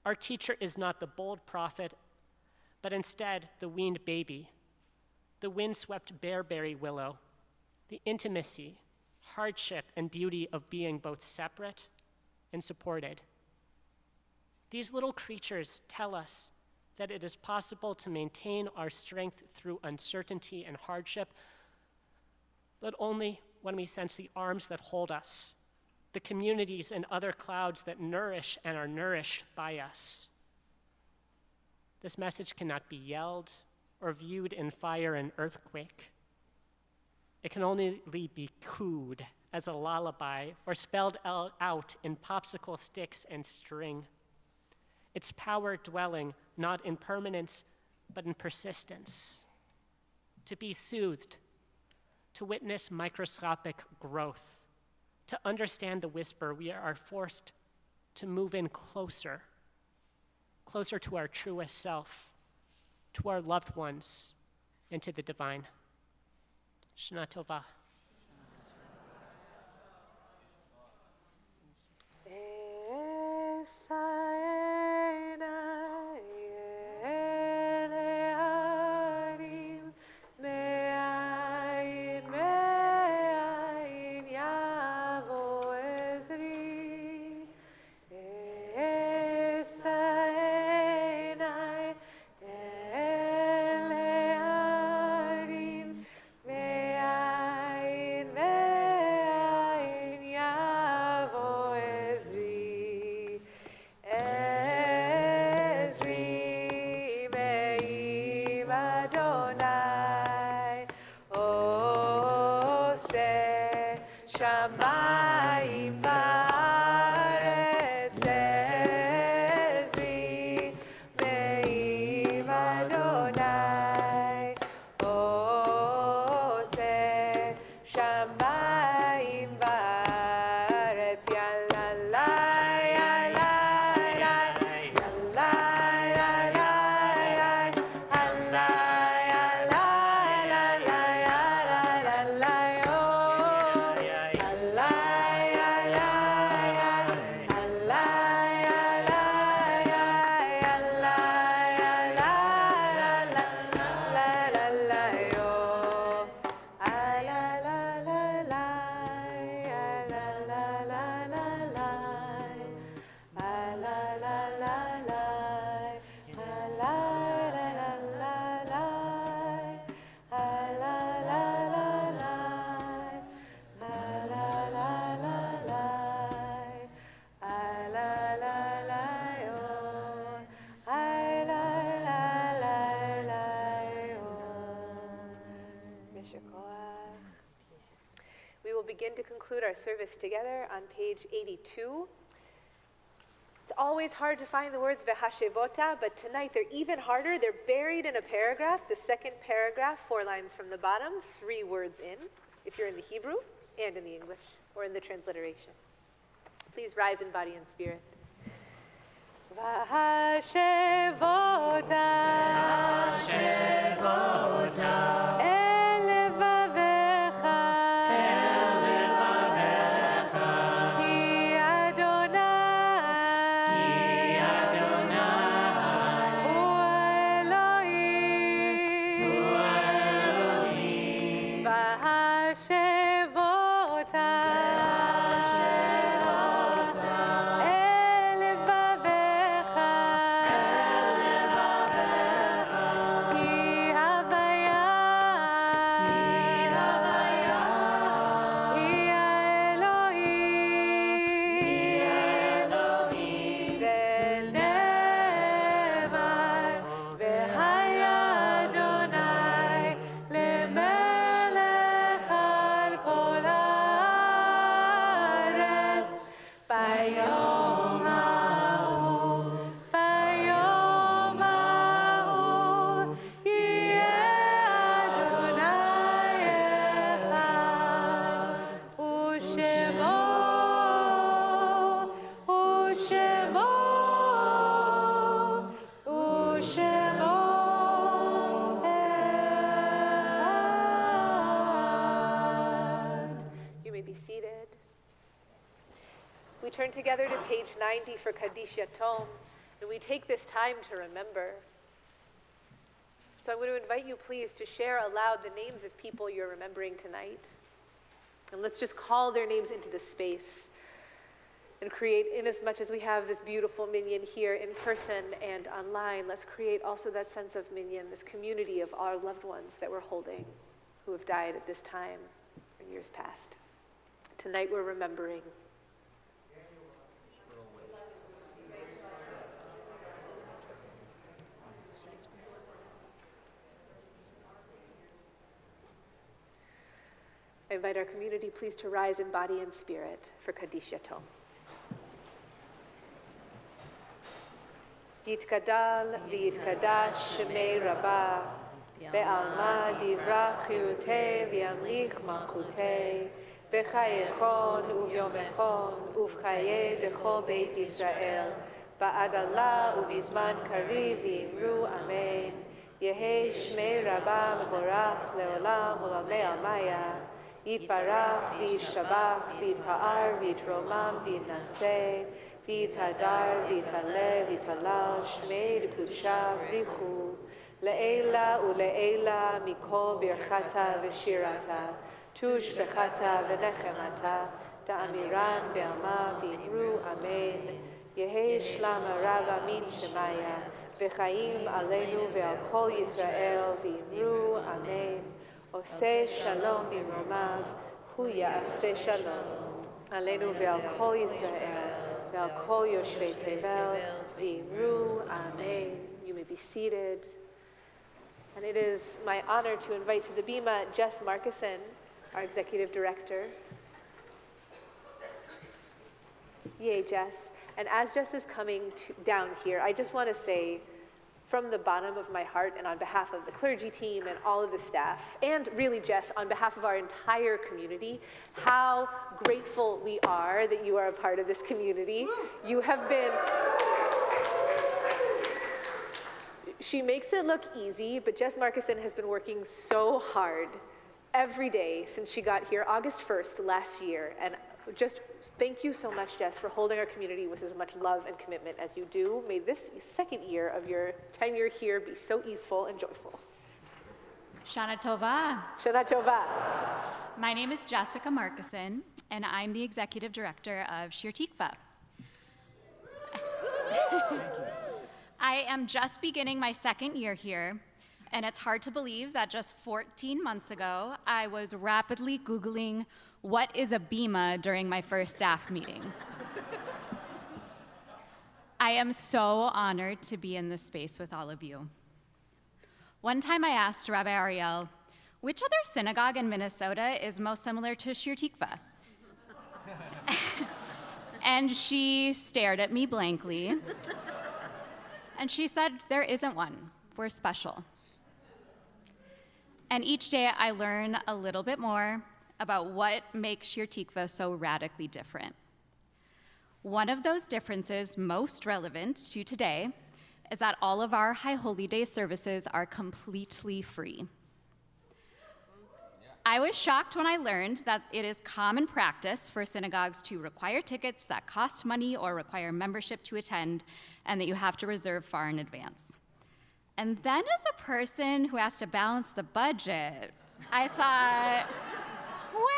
Our teacher is not the bold prophet, but instead the weaned baby, the wind-swept bearberry willow, the intimacy, hardship, and beauty of being both separate and supported. These little creatures tell us that it is possible to maintain our strength through uncertainty and hardship, but only when we sense the arms that hold us, the communities and other clouds that nourish and are nourished by us. This message cannot be yelled or viewed in fire and earthquake. It can only be cooed as a lullaby or spelled out in popsicle sticks and string. Its power dwelling not in permanence, but in persistence. To be soothed, to witness microscopic growth, to understand the whisper, we are forced to move in closer to our truest self, to our loved ones, and to the divine. Shana Tova. We will begin to conclude our service together on page 82. It's always hard to find the words v'hashevota, but tonight they're even harder. They're buried in a paragraph, the second paragraph, 4 lines from the bottom, 3 words in, if you're in the Hebrew and in the English, or in the transliteration. Please rise in body and spirit. V'hashevota, el levavecha, ki Adonai, hu Elohim, v'hashevota, el levavecha, ki havaya, hi Elohim, v'ne'emar, v'haya Adonai, lemelech al kol haaretz, bayom ha'u, yeh Adonai echad, u'shemo echad. You may be seated. We turn together to page 90 for Kaddish Yatom, and we take this time to remember. So I'm going to invite you, please, to share aloud the names of people you're remembering tonight. And let's just call their names into this space and create, in as much as we have this beautiful minyan here in person and online, let's create also that sense of minyan, this community of our loved ones that we're holding who have died at this time in years past. Tonight we're remembering. I invite our community, please, to rise in body and spirit for Kaddish Yatom. Yitkadal v'yitkadash shemei Rabbah, be'alma divra chirutei v'yamlich malchutei, b'chayechon u'vyomechon u'v'chaye dechol Beit Yisrael, ba'agala u'bizman kariv v'imru amen. Yehi shmei Rabbah mevorach le'olam u'lamei almaya. Yitbarach v'yishabach v'yitpa'ar v'yitromam v'yitnaseh v'yitadar v'yitaleh v'yitalal shmei d'kudusha v'richu le'ela u'le'ela mikol birchata v'shirata tush bechata v'nechemata da'amiran be'alma v'imru amen Yehi shlama rava min shemaya v'chaim aleinu ve'al kol Yisrael v'imru amen Oseh shalom b'romav, hu ya'aseh shalom. Aleinu ve'al kol Yisrael, ve'al kol yoshvei tevel, v'imru amen. You may be seated. And it is my honor to invite to the bima Jess Markison, our executive director. Yay, Jess. And as Jess is coming down here, I just want to say, from the bottom of my heart and on behalf of the clergy team and all of the staff, and really, Jess, on behalf of our entire community, how grateful we are that you are a part of this community. You have been... She makes it look easy, but Jess Markison has been working so hard every day since she got here August 1st last year. And just thank you so much, Jess, for holding our community with as much love and commitment as you do. May this second year of your tenure here be so easeful and joyful. Shana Tova. Shana Tova. My name is Jessica Markison, and I'm the executive director of Shir Tikvah. I am just beginning my second year here, and it's hard to believe that just 14 months ago, I was rapidly Googling what is a bima during my first staff meeting. I am so honored to be in this space with all of you. One time I asked Rabbi Ariel, which other synagogue in Minnesota is most similar to Shir Tikvah? And she stared at me blankly, and she said, there isn't one. We're special. And each day I learn a little bit more about what makes Shir Tikvah so radically different. One of those differences most relevant to today is that all of our High Holy Day services are completely free. I was shocked when I learned that it is common practice for synagogues to require tickets that cost money or require membership to attend, and that you have to reserve far in advance. And then as a person who has to balance the budget, I thought, well,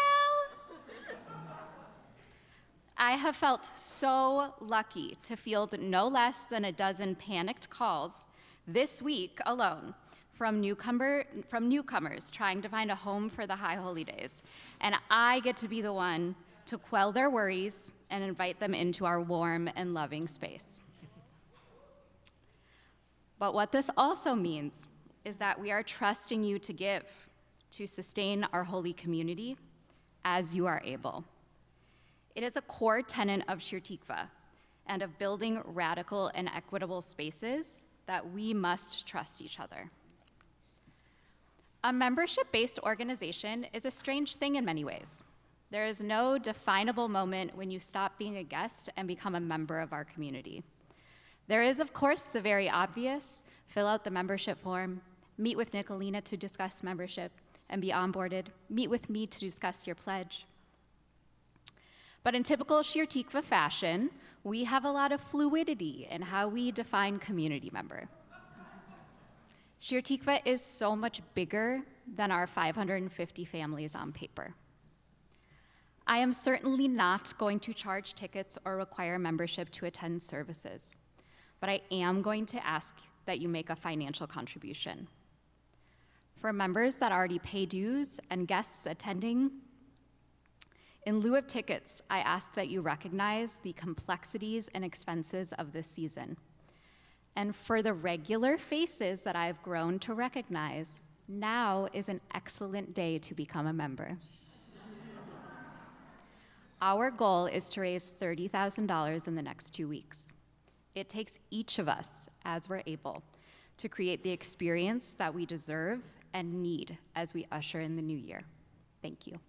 I have felt so lucky to field no less than a dozen panicked calls this week alone from newcomers trying to find a home for the High Holy Days. And I get to be the one to quell their worries and invite them into our warm and loving space. But what this also means is that we are trusting you to give, to sustain our holy community as you are able. It is a core tenet of Shir Tikvah and of building radical and equitable spaces that we must trust each other. A membership-based organization is a strange thing in many ways. There is no definable moment when you stop being a guest and become a member of our community. There is, of course, the very obvious: fill out the membership form, meet with Nicolina to discuss membership, and be onboarded, meet with me to discuss your pledge. But in typical Shir Tikvah fashion, we have a lot of fluidity in how we define community member. Shir Tikvah is so much bigger than our 550 families on paper. I am certainly not going to charge tickets or require membership to attend services, but I am going to ask that you make a financial contribution. For members that already pay dues and guests attending, in lieu of tickets, I ask that you recognize the complexities and expenses of this season. And for the regular faces that I've grown to recognize, now is an excellent day to become a member. Our goal is to raise $30,000 in the next 2 weeks. It takes each of us, as we're able, to create the experience that we deserve and need as we usher in the new year. Thank you.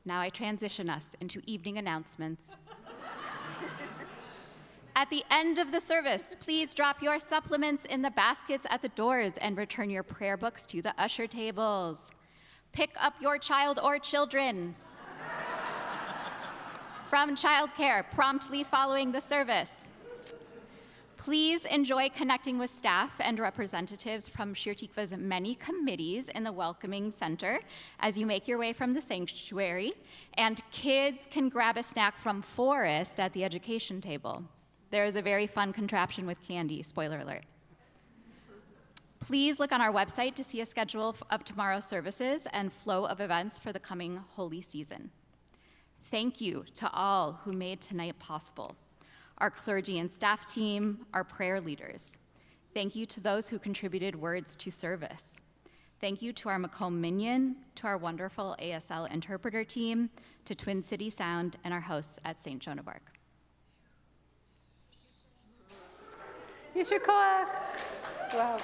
Now I transition us into evening announcements. At the end of the service, please drop your supplements in the baskets at the doors and return your prayer books to the usher tables. Pick up your child or children from childcare promptly following the service. Please enjoy connecting with staff and representatives from Shir Tikvah's many committees in the Welcoming Center as you make your way from the sanctuary, and kids can grab a snack from Forest at the education table. There is a very fun contraption with candy, spoiler alert. Please look on our website to see a schedule of tomorrow's services and flow of events for the coming holy season. Thank you to all who made tonight possible. Our clergy and staff team, our prayer leaders. Thank you to those who contributed words to service. Thank you to our Makom Minyan, to our wonderful ASL interpreter team, to Twin City Sound, and our hosts at St. Joan of Arc. Yisher Koach. Wow.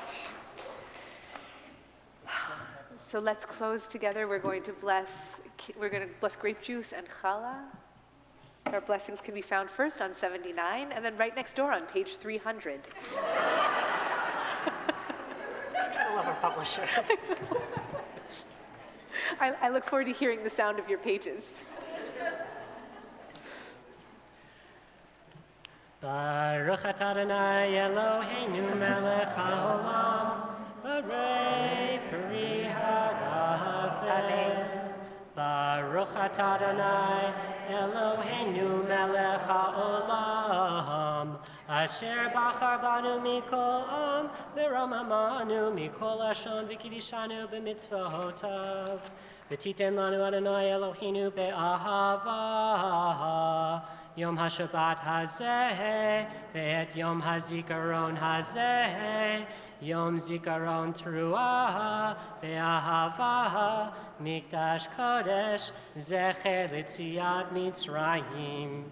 So let's close together. We're going to bless grape juice and challah. Our blessings can be found first on 79 and then right next door on page 300. I love our publisher. I look forward to hearing the sound of your pages. Baruch atah Adonai Eloheinu melech haolam, barei peri hagafen. Baruch atah Adonai Eloheinu melech haolam, asher bachar banu mikol am, v'ramamanu mikol lashon v'kidishanu b'mitzvotav. V'titen lanu Adonai Eloheinu be'ahava, Yom HaShabbat hazeh, ve'et Yom HaZikaron hazeh, Yom Zikaron Truah, ve'ahava, Mikdash Kodesh, zecher l'tziat Mitzrayim.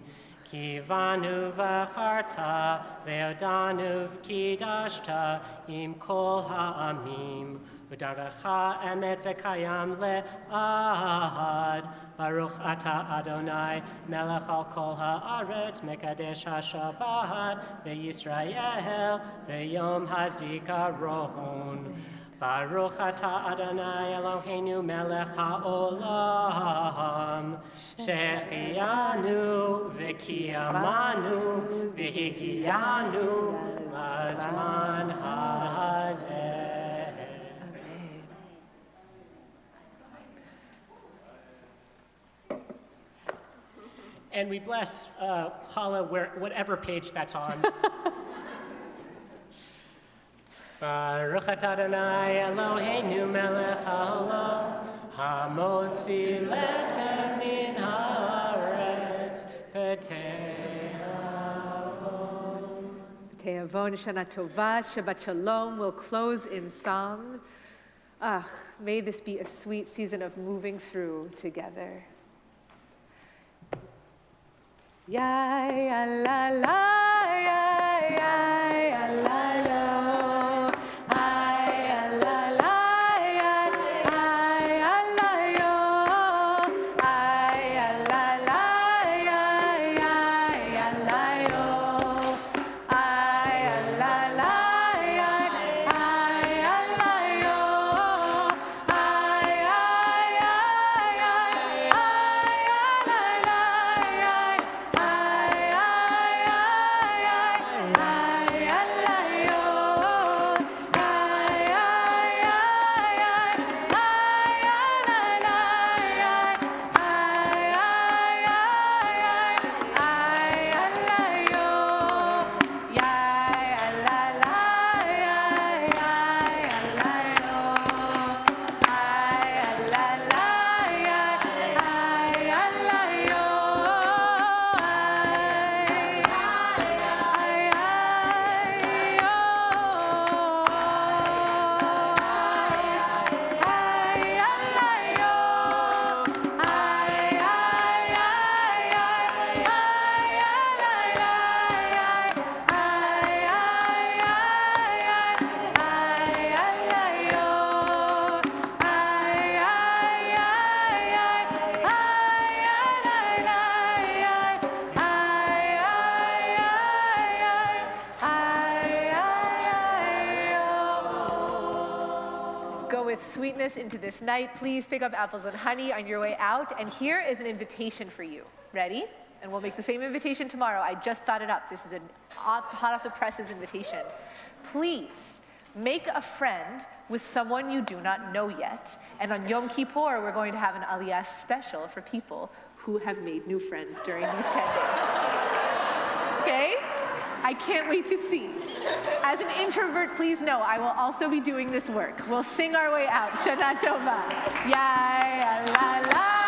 Kivanu v'charta, ve'odanu v'kidashta, im kol ha'amim. U'daracha emet v'kayam le'ahad. Baruch atah Adonai, melech al kol ha'aretz, mekadesh ha'shabbat, ve'Yisrael, ve'yom ha'zikaron. Baruch atah Adonai Eloheinu melech ha'olam, shechianu v'kiyamanu v'higianu lazman hazeh. And we bless challah whatever page that's on. Baruch atah Adonai Eloheinu melech haolam, hamotzi lechem min haaretz, b'te'avon. Te'avon, Shana Tova, Shabbat Shalom. We'll close in song. May this be a sweet season of moving through together. Ya ya la la, ya ya ya la lo. Ay ya la la, ya ay ya la yo. Ay ya la la, ya ya ya la yo. Ay ya la la, ya ay ya la yo. Ay ay ay ay ay la la. go with sweetness into this night. Please pick up apples and honey on your way out. And here is an invitation for you. Ready? And we'll make the same invitation tomorrow. I just thought it up. This is a hot off the presses invitation. Please make a friend with someone you do not know yet. And on Yom Kippur, we're going to have an Aliyah special for people who have made new friends during these 10 days. Okay? I can't wait to see. As an introvert, please know I will also be doing this work. We'll sing our way out. Shana Tova. Ya la la.